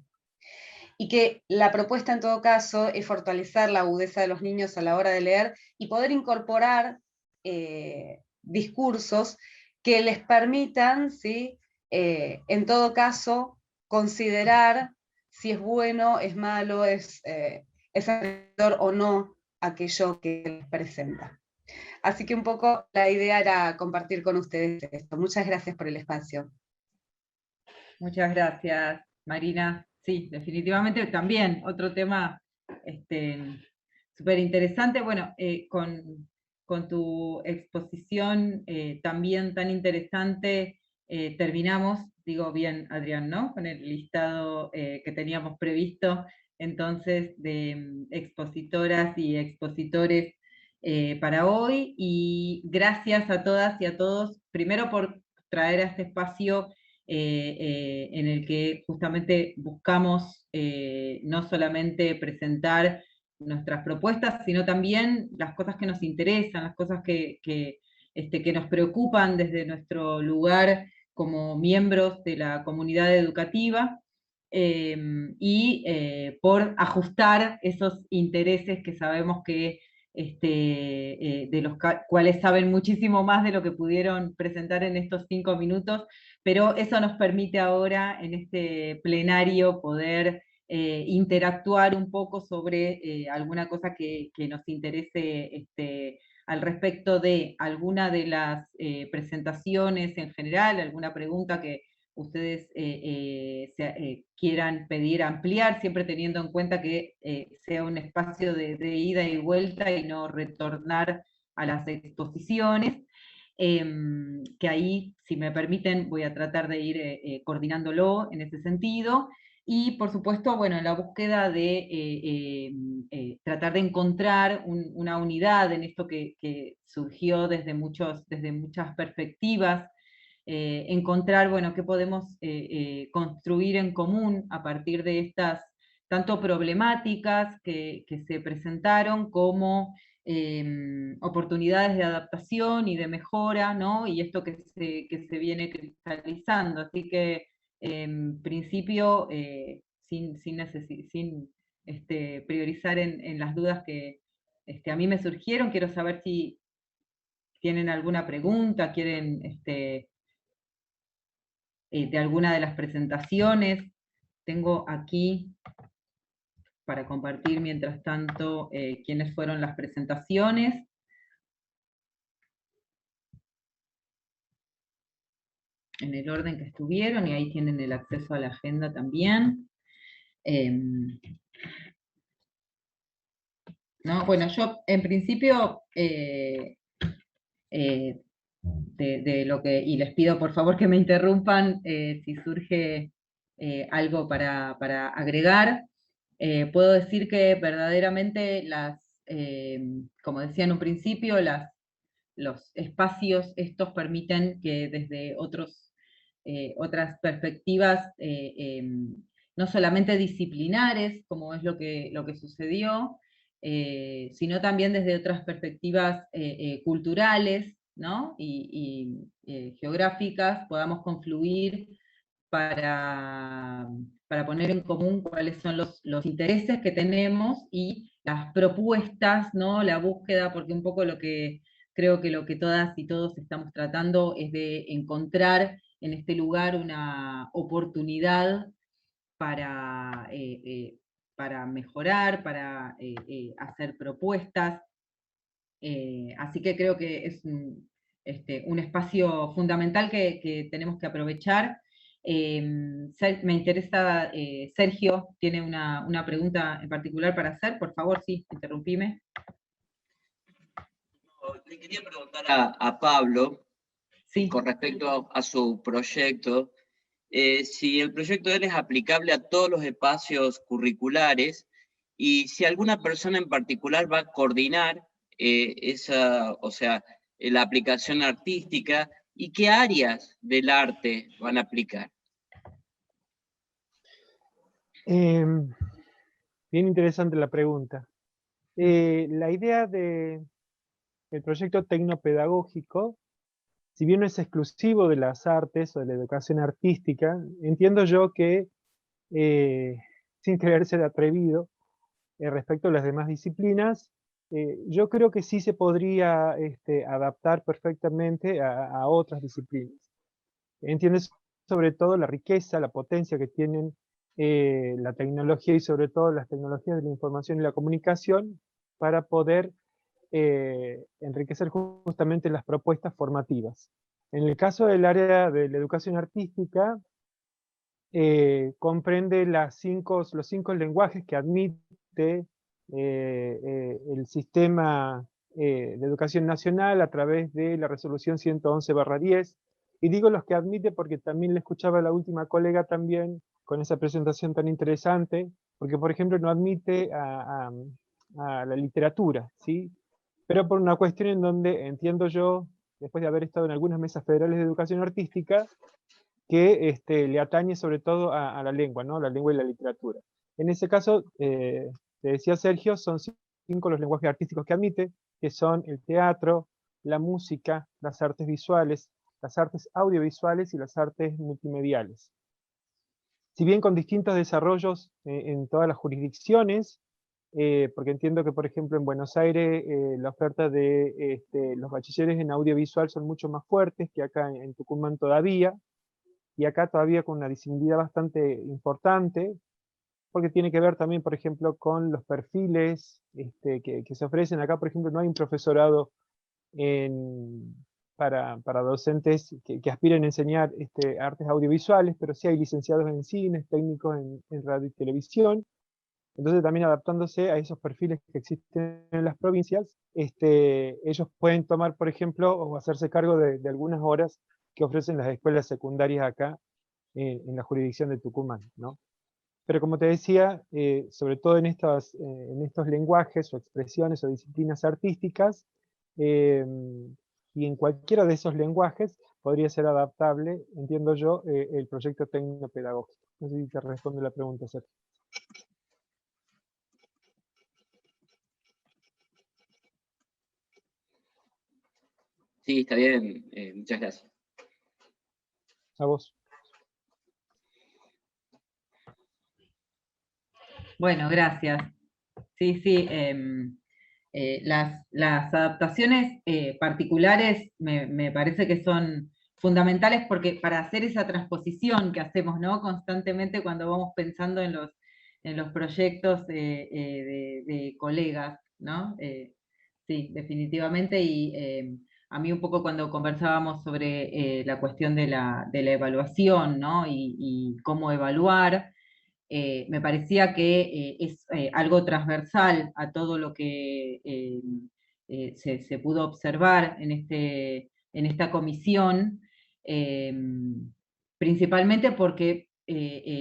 Y que la propuesta en todo caso es fortalecer la agudeza de los niños a la hora de leer y poder incorporar discursos que les permitan, ¿sí?, en todo caso, considerar si es bueno, es malo, es enriquecedor o no aquello que les presenta. Así que un poco la idea era compartir con ustedes esto. Muchas gracias por el espacio.
Muchas gracias, Marina. Sí, definitivamente también otro tema súper interesante. Bueno, con tu exposición también tan interesante, terminamos, digo bien, Adrián, ¿no?, con el listado que teníamos previsto, entonces, de expositoras y expositores para hoy, y gracias a todas y a todos, primero por traer a este espacio en el que justamente buscamos no solamente presentar nuestras propuestas, sino también las cosas que nos interesan, las cosas que nos preocupan desde nuestro lugar como miembros de la comunidad educativa, y por ajustar esos intereses que sabemos que de los cuales saben muchísimo más de lo que pudieron presentar en estos 5 minutos, pero eso nos permite ahora en este plenario poder interactuar un poco sobre alguna cosa que nos interese al respecto de alguna de las presentaciones en general, alguna pregunta que ustedes quieran pedir ampliar, siempre teniendo en cuenta que sea un espacio de ida y vuelta y no retornar a las exposiciones, que ahí, si me permiten, voy a tratar de ir coordinándolo en ese sentido. Y por supuesto, bueno, en la búsqueda de tratar de encontrar una unidad en esto que surgió desde muchas perspectivas, encontrar, bueno, qué podemos construir en común a partir de estas tanto problemáticas que se presentaron como oportunidades de adaptación y de mejora, ¿no? Y esto que se viene cristalizando. Así que, en principio, sin priorizar en las dudas que a mí me surgieron, quiero saber si tienen alguna pregunta, quieren de alguna de las presentaciones. Tengo aquí, para compartir mientras tanto, quiénes fueron las presentaciones. En el orden que estuvieron, y ahí tienen el acceso a la agenda también. ¿No? Bueno, yo en principio, de lo que, y les pido por favor que me interrumpan si surge algo para agregar. Puedo decir que verdaderamente como decía en un principio, los espacios estos permiten que desde otras perspectivas, no solamente disciplinares, como es lo que sucedió, sino también desde otras perspectivas culturales, ¿no? y geográficas, podamos confluir para poner en común cuáles son los intereses que tenemos y las propuestas, ¿no? La búsqueda, porque un poco creo que lo que todas y todos estamos tratando es de encontrar en este lugar una oportunidad para mejorar, para hacer propuestas. Así que creo que es un espacio fundamental que tenemos que aprovechar. Me interesa, Sergio tiene una pregunta en particular para hacer. Por favor, sí, interrumpime.
Le quería preguntar a Pablo,
sí,
con respecto a su proyecto, si el proyecto de él es aplicable a todos los espacios curriculares y si alguna persona en particular va a coordinar la aplicación artística y qué áreas del arte van a aplicar.
Bien interesante la pregunta. La idea del proyecto tecnopedagógico, si bien no es exclusivo de las artes o de la educación artística, entiendo yo que, sin querer ser atrevido, respecto a las demás disciplinas, yo creo que sí se podría adaptar perfectamente a otras disciplinas. Entiendes sobre todo la riqueza, la potencia que tienen la tecnología y sobre todo las tecnologías de la información y la comunicación para poder enriquecer justamente las propuestas formativas. En el caso del área de la educación artística, comprende los 5 lenguajes que admite el sistema de educación nacional a través de la resolución 111/10, y digo los que admite porque también le escuchaba a la última colega también con esa presentación tan interesante, porque por ejemplo no admite a la literatura, ¿sí? Pero por una cuestión en donde entiendo yo, después de haber estado en algunas mesas federales de educación artística, que le atañe sobre todo a la lengua, ¿no? La lengua y la literatura. En ese caso, te decía Sergio, son 5 los lenguajes artísticos que admite, que son el teatro, la música, las artes visuales, las artes audiovisuales y las artes multimediales. Si bien con distintos desarrollos en todas las jurisdicciones, porque entiendo que, por ejemplo, en Buenos Aires la oferta de los bachilleres en audiovisual son mucho más fuertes que acá en Tucumán todavía, y acá todavía con una disponibilidad bastante importante, porque tiene que ver también, por ejemplo, con los perfiles que se ofrecen. Acá, por ejemplo, no hay un profesorado para docentes que aspiren a enseñar artes audiovisuales, pero sí hay licenciados en cine, técnicos en radio y televisión. Entonces también adaptándose a esos perfiles que existen en las provincias, ellos pueden tomar, por ejemplo, o hacerse cargo de algunas horas que ofrecen las escuelas secundarias acá en la jurisdicción de Tucumán, ¿no? Pero como te decía, sobre todo en estos lenguajes o expresiones o disciplinas artísticas, y en cualquiera de esos lenguajes podría ser adaptable, entiendo yo, el proyecto tecnopedagógico. No sé si te responde la pregunta, Sergio.
Sí, está bien. Muchas gracias.
A vos.
Bueno, gracias. Sí, sí. Las adaptaciones particulares me parece que son fundamentales porque para hacer esa transposición que hacemos, ¿no? Constantemente cuando vamos pensando en los proyectos de colegas, ¿no? Sí, definitivamente. Y a mí un poco cuando conversábamos sobre la cuestión de la evaluación, ¿no? Y cómo evaluar. Me parecía que es algo transversal a todo lo que se pudo observar en esta comisión, eh, principalmente porque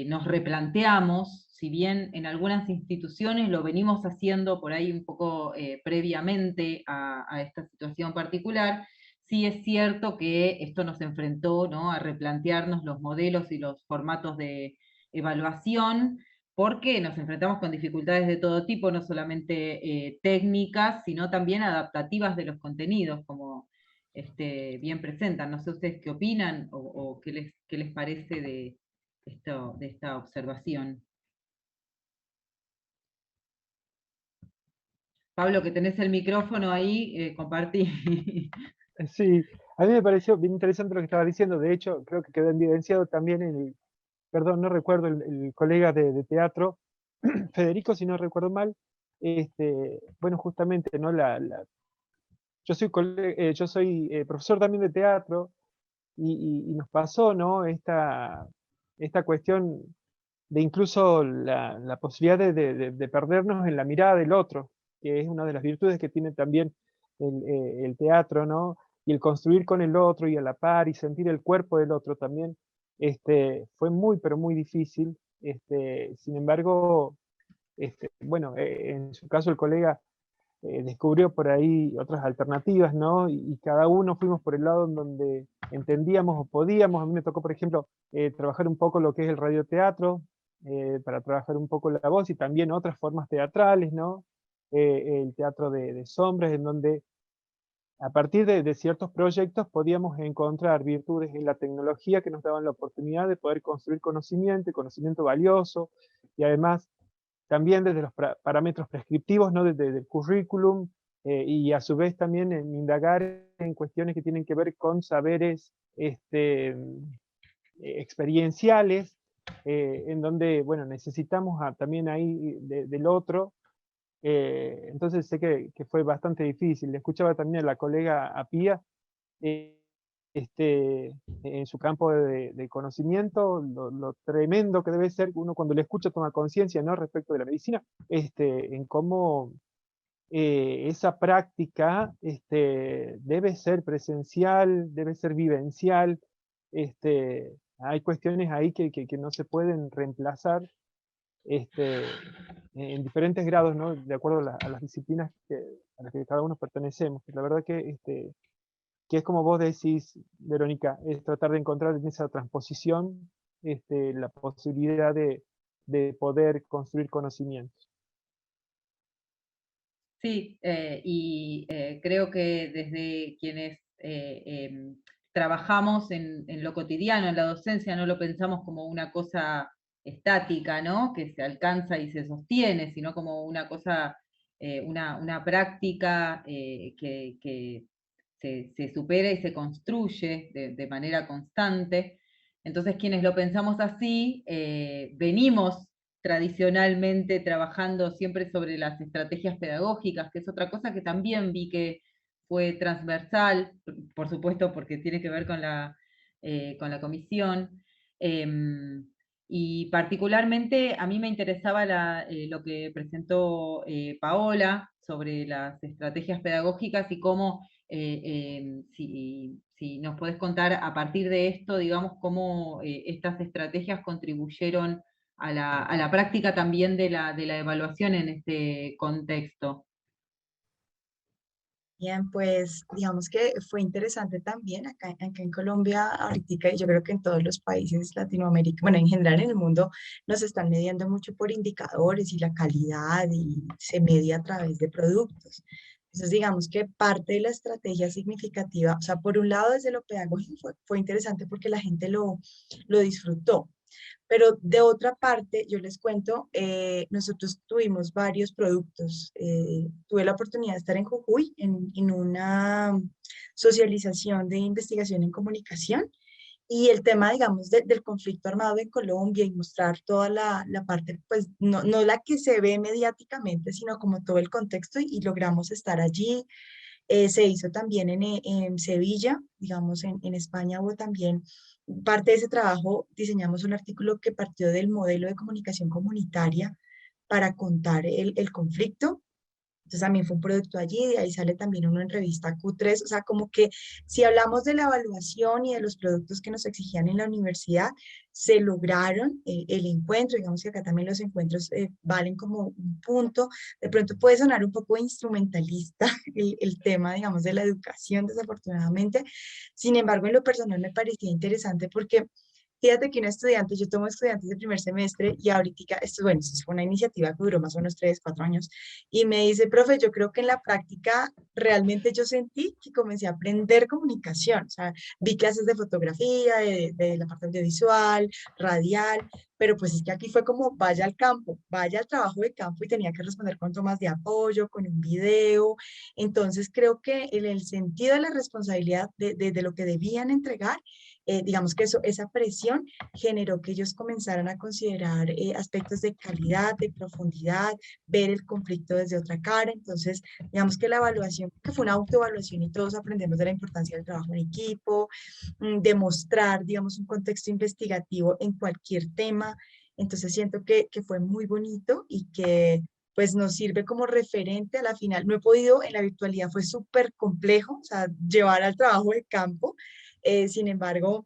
nos replanteamos, si bien en algunas instituciones lo venimos haciendo por ahí un poco previamente a esta situación particular, sí es cierto que esto nos enfrentó, ¿no? A replantearnos los modelos y los formatos de evaluación, porque nos enfrentamos con dificultades de todo tipo, no solamente técnicas, sino también adaptativas de los contenidos, como bien presentan. No sé ustedes qué opinan o qué les parece de esta observación. Pablo, que tenés el micrófono ahí, compartí.
Sí, a mí me pareció bien interesante lo que estaba diciendo. De hecho, creo que quedó evidenciado también perdón, no recuerdo el colega de teatro, Federico, si no recuerdo mal, bueno, justamente, ¿no? Yo soy profesor también de teatro y nos pasó, ¿no? Esta cuestión de incluso la posibilidad de perdernos en la mirada del otro, que es una de las virtudes que tiene también el teatro, ¿no? Y el construir con el otro y a la par y sentir el cuerpo del otro también, fue muy, pero muy difícil. Sin embargo, bueno, en su caso el colega descubrió por ahí otras alternativas, ¿no? Y cada uno fuimos por el lado en donde entendíamos o podíamos. A mí me tocó, por ejemplo, trabajar un poco lo que es el radioteatro, para trabajar un poco la voz y también otras formas teatrales, ¿no? El teatro de sombras, en donde a partir de ciertos proyectos podíamos encontrar virtudes en la tecnología que nos daban la oportunidad de poder construir conocimiento, conocimiento valioso, y además también desde los parámetros prescriptivos, ¿no? Desde el currículum, y a su vez también en indagar en cuestiones que tienen que ver con saberes experienciales, en donde, bueno, necesitamos también ahí del otro. Entonces sé que fue bastante difícil. Le escuchaba también a la colega Apía, eh, en su campo de conocimiento, lo tremendo que debe ser uno cuando le escucha toma conciencia, ¿no? Respecto de la medicina, en cómo esa práctica debe ser presencial, debe ser vivencial. Hay cuestiones ahí que no se pueden reemplazar en diferentes grados, ¿no? De acuerdo a las disciplinas a las que cada uno pertenecemos. La verdad que es como vos decís, Verónica, es tratar de encontrar en esa transposición la posibilidad de poder construir conocimientos.
Sí, creo que desde quienes trabajamos en lo cotidiano, en la docencia, no lo pensamos como una cosa estática, ¿no? Que se alcanza y se sostiene, sino como una cosa, una práctica que se supera y se construye de manera constante. Entonces, quienes lo pensamos así, venimos tradicionalmente trabajando siempre sobre las estrategias pedagógicas, que es otra cosa que también vi que fue transversal, por supuesto porque tiene que ver con la comisión. Y particularmente a mí me interesaba lo que presentó Paola sobre las estrategias pedagógicas y cómo, si nos podés contar a partir de esto, digamos, cómo estas estrategias contribuyeron a la práctica también de la evaluación en este contexto.
Bien, pues digamos que fue interesante también acá en Colombia, ahorita, y yo creo que en todos los países Latinoamérica, bueno, en general en el mundo, nos están midiendo mucho por indicadores y la calidad y se media a través de productos. Entonces, digamos que parte de la estrategia significativa, o sea, por un lado desde lo pedagógico fue interesante porque la gente lo disfrutó. Pero de otra parte, yo les cuento, nosotros tuvimos varios productos. Tuve la oportunidad de estar en Jujuy en una socialización de investigación en comunicación y el tema, digamos, del conflicto armado en Colombia y mostrar toda la parte, pues no la que se ve mediáticamente, sino como todo el contexto y logramos estar allí. Se hizo también en Sevilla, digamos, en España hubo también parte de ese trabajo, diseñamos un artículo que partió del modelo de comunicación comunitaria para contar el conflicto. Entonces también fue un producto allí, de ahí sale también uno en revista Q3, o sea, como que si hablamos de la evaluación y de los productos que nos exigían en la universidad, se lograron el encuentro, digamos que acá también los encuentros valen como un punto, de pronto puede sonar un poco instrumentalista el tema, digamos, de la educación, desafortunadamente, sin embargo, en lo personal me parecía interesante porque fíjate que un estudiante, yo tomo estudiantes de primer semestre y ahorita, esto, bueno, esto fue una iniciativa que duró más o menos 3, 4 años, y me dice, profe, yo creo que en la práctica realmente yo sentí que comencé a aprender comunicación, o sea, vi clases de fotografía, de la parte audiovisual, radial, pero pues es que aquí fue como vaya al campo, vaya al trabajo de campo y tenía que responder con tomas de apoyo, con un video. Entonces creo que en el sentido de la responsabilidad de lo que debían entregar, digamos que eso, esa presión generó que ellos comenzaran a considerar aspectos de calidad, de profundidad, ver el conflicto desde otra cara. Entonces, digamos que la evaluación, que fue una autoevaluación y todos aprendemos de la importancia del trabajo en equipo, demostrar, digamos, un contexto investigativo en cualquier tema. Entonces, siento que fue muy bonito y que pues nos sirve como referente a la final. No he podido, en la virtualidad fue súper complejo, o sea, llevar al trabajo de campo. Sin embargo,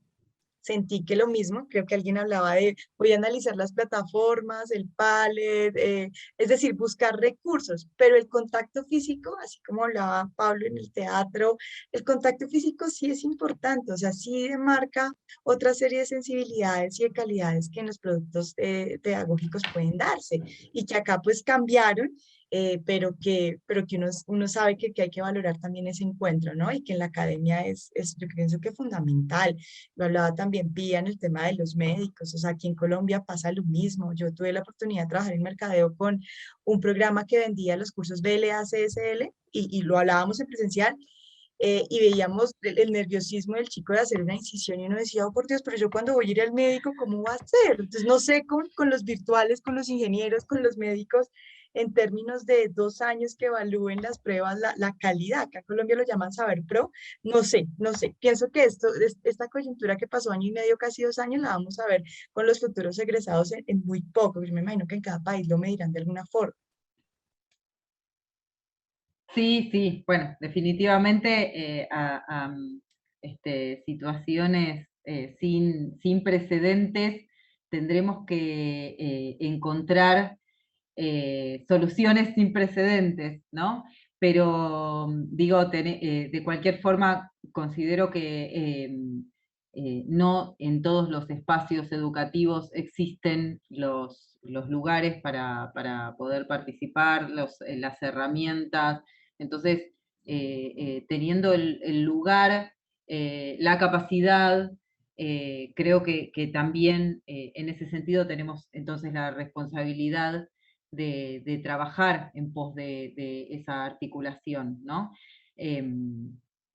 sentí que lo mismo, creo que alguien hablaba de, voy a analizar las plataformas, el palette, es decir, buscar recursos, pero el contacto físico, así como hablaba Pablo en el teatro, el contacto físico sí es importante, o sea, sí demarca otra serie de sensibilidades y de calidades que en los productos pedagógicos pueden darse y que acá pues cambiaron, pero que uno sabe que hay que valorar también ese encuentro, ¿no? Y que en la academia yo pienso que es fundamental. Lo hablaba también Pía en el tema de los médicos, o sea, aquí en Colombia pasa lo mismo. Yo tuve la oportunidad de trabajar en mercadeo con un programa que vendía los cursos BLA, CSL, y lo hablábamos en presencial, y veíamos el nerviosismo del chico de hacer una incisión y uno decía, oh por Dios, pero yo cuando voy a ir al médico, ¿cómo va a ser? Entonces, no sé con los virtuales, con los ingenieros, con los médicos, en términos de 2 años que evalúen las pruebas, la calidad, acá en Colombia lo llaman Saber Pro, no sé, pienso que esta coyuntura que pasó año y medio, casi 2 años, la vamos a ver con los futuros egresados en muy poco, yo me imagino que en cada país lo medirán de alguna forma.
Sí, sí, bueno, definitivamente situaciones sin precedentes tendremos que encontrar soluciones sin precedentes, ¿no? Pero digo, de cualquier forma, considero que no en todos los espacios educativos existen los lugares para poder participar, las herramientas. Entonces, teniendo el lugar, la capacidad, creo que también en ese sentido tenemos entonces la responsabilidad de trabajar en pos de esa articulación, ¿no?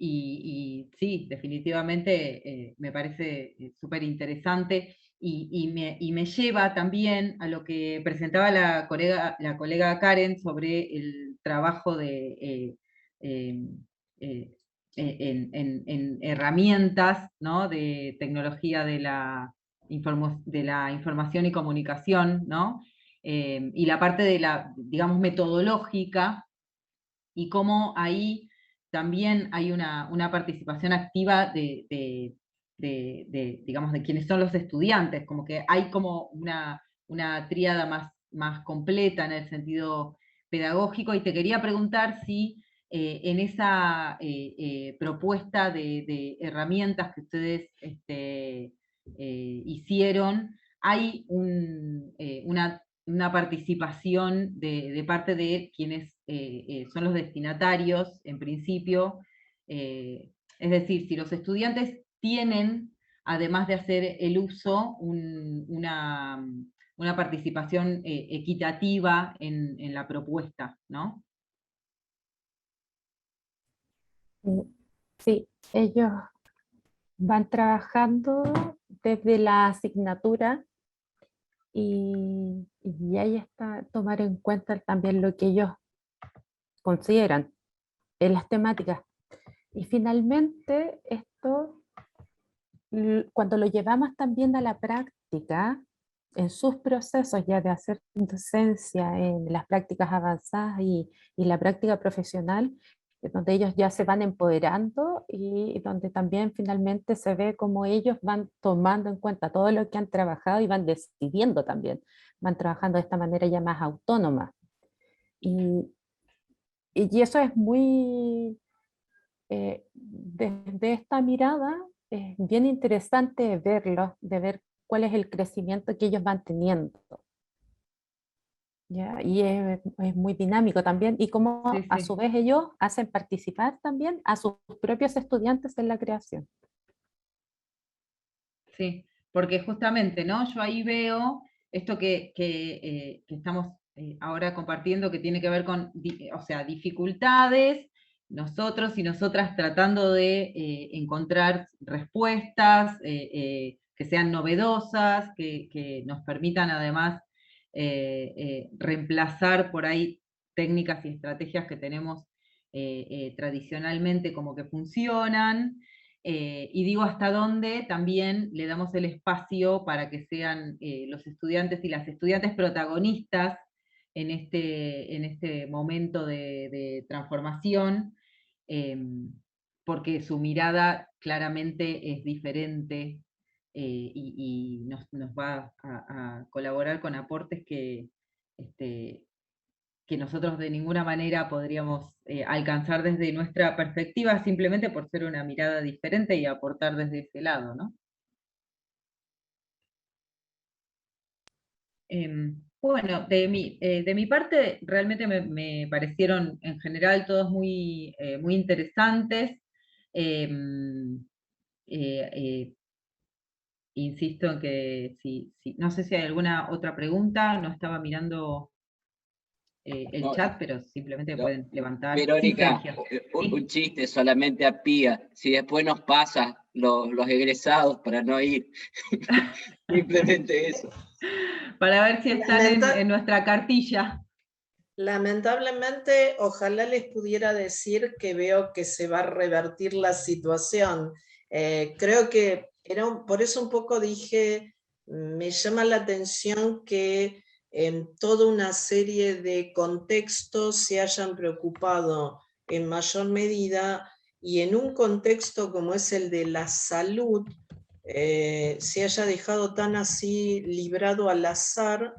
Y sí, definitivamente me parece súper interesante y me lleva también a lo que presentaba la colega Karen sobre el trabajo en herramientas, ¿no? De tecnología de la información y comunicación, ¿no? Y la parte de la, digamos, metodológica, y cómo ahí también hay una participación activa digamos, de quienes son los estudiantes, como que hay como una tríada más completa en el sentido pedagógico, y te quería preguntar si en esa propuesta de herramientas que ustedes hicieron, hay una participación de parte de quienes son los destinatarios, en principio. Es decir, si los estudiantes tienen, además de hacer el uso, una participación equitativa en la propuesta, ¿no?
Sí, ellos van trabajando desde la asignatura y ahí está tomar en cuenta también lo que ellos consideran en las temáticas. Y finalmente esto, cuando lo llevamos también a la práctica, en sus procesos ya de hacer docencia en las prácticas avanzadas y la práctica profesional, donde ellos ya se van empoderando y donde también finalmente se ve cómo ellos van tomando en cuenta todo lo que han trabajado y van decidiendo también, van trabajando de esta manera ya más autónoma. Y eso es muy, desde esta mirada, es bien interesante verlo, de ver cuál es el crecimiento que ellos van teniendo. ¿Ya? Y es muy dinámico también, y cómo
Sí,
a
sí.
su vez ellos hacen participar también a sus propios estudiantes en la creación.
Sí, porque justamente, ¿no? Yo ahí veo esto que estamos ahora compartiendo, que tiene que ver con, o sea, dificultades, nosotros y nosotras tratando de encontrar respuestas que sean novedosas, que nos permitan además reemplazar por ahí técnicas y estrategias que tenemos tradicionalmente como que funcionan. Y digo hasta dónde también le damos el espacio para que sean los estudiantes y las estudiantes protagonistas en este momento de transformación, porque su mirada claramente es diferente y nos va a colaborar con aportes que nosotros de ninguna manera podríamos alcanzar desde nuestra perspectiva, simplemente por ser una mirada diferente y aportar desde ese lado, ¿no? Bueno, de mi parte, realmente me parecieron en general todos muy interesantes. Insisto en que no sé si hay alguna otra pregunta, no estaba mirando el
No,
chat, pero simplemente
no.
pueden levantar. Sí,
Verónica,
Sergio.
un chiste solamente a Pía, si después nos pasa los egresados para no ir. Simplemente eso.
Para ver si están en nuestra cartilla.
Lamentablemente, ojalá les pudiera decir que veo que se va a revertir la situación. Creo que por eso un poco dije, me llama la atención que en toda una serie de contextos se hayan preocupado en mayor medida, y en un contexto como es el de la salud, se haya dejado tan así librado al azar.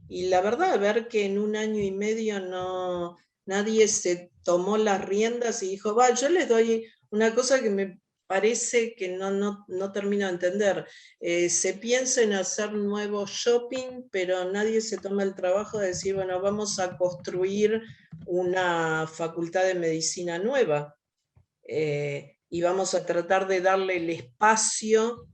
Y la verdad, ver que en 1 año y medio nadie se tomó las riendas y dijo, yo les doy una cosa que me parece que no termino de entender. Se piensa en hacer nuevo shopping, pero nadie se toma el trabajo de decir, bueno, vamos a construir una facultad de medicina nueva. Y vamos a tratar de darle el espacio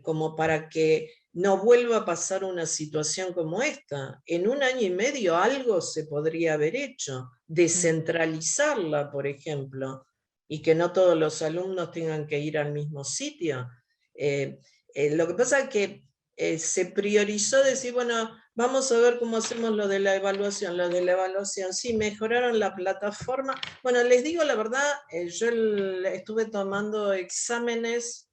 como para que no vuelva a pasar una situación como esta. En 1 año y medio algo se podría haber hecho, descentralizarla, por ejemplo, y que no todos los alumnos tengan que ir al mismo sitio. Lo que pasa es que se priorizó decir, bueno, vamos a ver cómo hacemos lo de la evaluación. Lo de la evaluación, sí, mejoraron la plataforma. Bueno, les digo la verdad, yo estuve tomando exámenes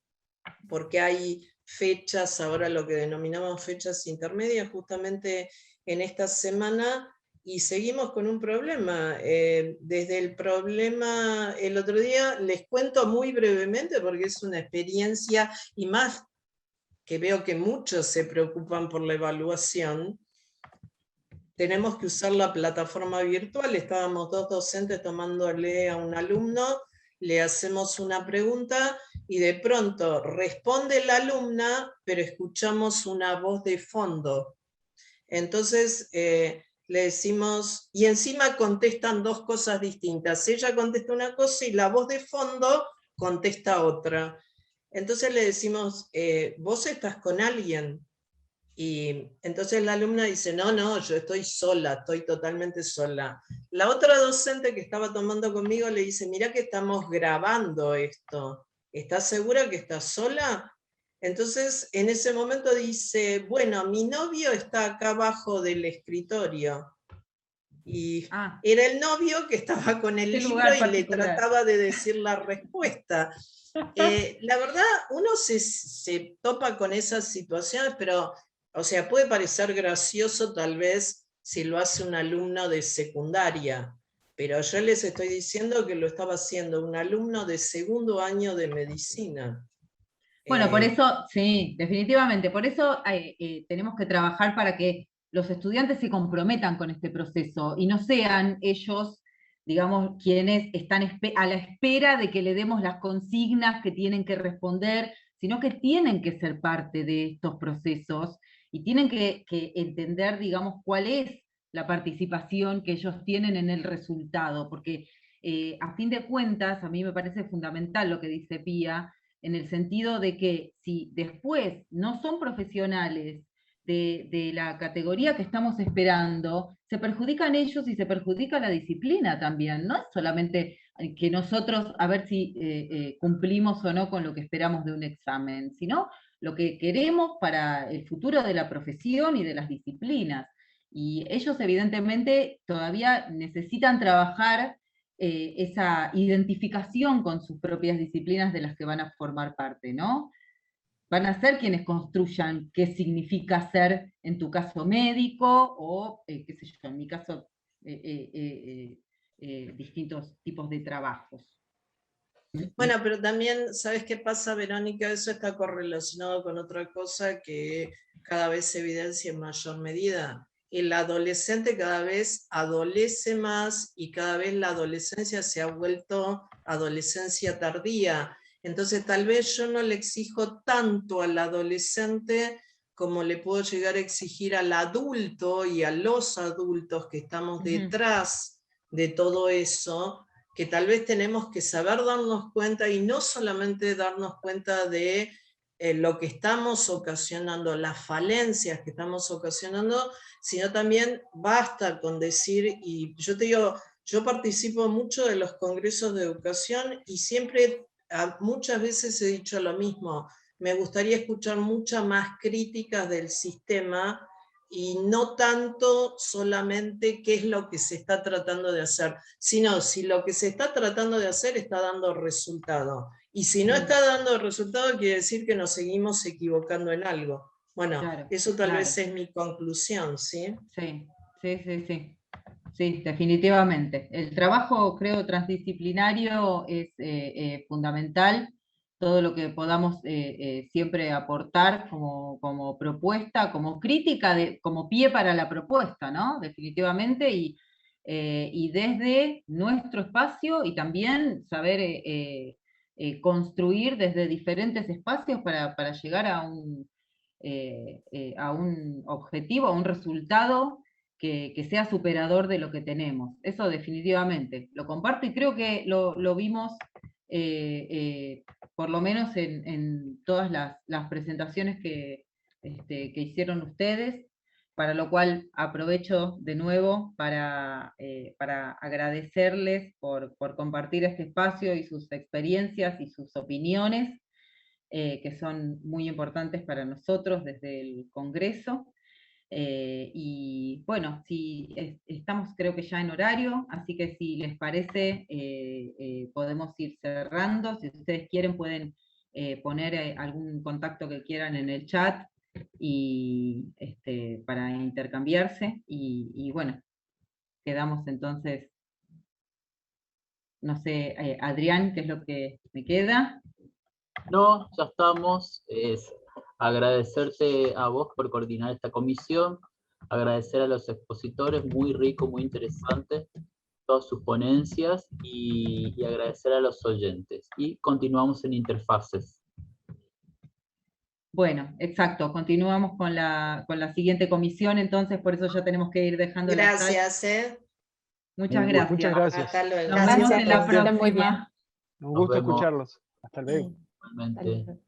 porque hay fechas, ahora lo que denominamos fechas intermedias, justamente en esta semana, y seguimos con un problema. Desde el problema, el otro día, les cuento muy brevemente, porque es una experiencia, y más que veo que muchos se preocupan por la evaluación. Tenemos que usar la plataforma virtual, estábamos 2 docentes tomándole a un alumno, le hacemos una pregunta y de pronto responde la alumna, pero escuchamos una voz de fondo. Entonces le decimos, y encima contestan 2 cosas distintas. Ella contesta una cosa y la voz de fondo contesta otra. Entonces le decimos, ¿vos estás con alguien? Y entonces la alumna dice, no, yo estoy sola, estoy totalmente sola. La otra docente que estaba tomando conmigo le dice, mira que estamos grabando esto, ¿estás segura que estás sola? Entonces en ese momento dice, bueno, mi novio está acá abajo del escritorio. Y era el novio que estaba con el libro y le trataba de decir la respuesta. La verdad, uno se topa con esas situaciones, pero, o sea, puede parecer gracioso tal vez si lo hace un alumno de secundaria, pero yo les estoy diciendo que lo estaba haciendo un alumno de 2º año de medicina.
Bueno, por eso, sí, definitivamente, por eso tenemos que trabajar para que los estudiantes se comprometan con este proceso y no sean ellos, digamos, quienes están a la espera de que le demos las consignas que tienen que responder, sino que tienen que ser parte de estos procesos y tienen que entender, digamos, cuál es la participación que ellos tienen en el resultado, porque a fin de cuentas, a mí me parece fundamental lo que dice Pía, en el sentido de que si después no son profesionales de la categoría que estamos esperando, se perjudican ellos y se perjudica la disciplina también. No es solamente que nosotros a ver si cumplimos o no con lo que esperamos de un examen, sino lo que queremos para el futuro de la profesión y de las disciplinas. Y ellos evidentemente todavía necesitan trabajar esa identificación con sus propias disciplinas de las que van a formar parte, ¿no? Van a ser quienes construyan qué significa ser, en tu caso, médico, o, qué sé yo, en mi caso, distintos tipos de trabajos.
Bueno, pero también, ¿sabes qué pasa, Verónica? Eso está correlacionado con otra cosa que cada vez se evidencia en mayor medida. El adolescente cada vez adolece más y cada vez la adolescencia se ha vuelto adolescencia tardía. Entonces tal vez yo no le exijo tanto al adolescente como le puedo llegar a exigir al adulto y a los adultos que estamos detrás de todo eso, que tal vez tenemos que saber darnos cuenta y no solamente darnos cuenta de lo que estamos ocasionando, las falencias que estamos ocasionando, sino también basta con decir, y yo te digo, yo participo mucho de los congresos de educación y siempre, muchas veces he dicho lo mismo, me gustaría escuchar muchas más críticas del sistema y no tanto solamente qué es lo que se está tratando de hacer, sino si lo que se está tratando de hacer está dando resultado. Y si no está dando resultado, quiere decir que nos seguimos equivocando en algo. Bueno, claro, eso tal vez es mi conclusión, ¿sí?
Sí, sí, sí, sí. Sí, definitivamente. El trabajo, creo, transdisciplinario es fundamental. Todo lo que podamos siempre aportar como propuesta, como crítica, como pie para la propuesta, ¿no? Definitivamente, y desde nuestro espacio y también saber construir desde diferentes espacios para llegar a un objetivo, a un resultado que sea superador de lo que tenemos. Eso definitivamente lo comparto, y creo que lo vimos por lo menos en todas las presentaciones que hicieron ustedes, para lo cual aprovecho de nuevo para agradecerles por compartir este espacio y sus experiencias y sus opiniones, que son muy importantes para nosotros desde el Congreso. Y bueno, estamos creo que ya en horario, así que si les parece podemos ir cerrando. Si ustedes quieren pueden poner algún contacto que quieran en el chat y para intercambiarse, y bueno, quedamos entonces, no sé, Adrián, ¿qué es lo que me queda?
No, ya estamos. Es agradecerte a vos por coordinar esta comisión, agradecer a los expositores, muy rico, muy interesante, todas sus ponencias, y agradecer a los oyentes. Y continuamos en Interfaces.
Bueno, exacto, continuamos con la siguiente comisión, entonces por eso ya tenemos que ir dejando la sala.
Gracias.
Muchas gracias.
Muchas gracias.
Hasta luego.
Nos vemos en la
Estén muy bien.
próxima.
Un gusto
vemos.
escucharlos. Hasta luego.
Igualmente.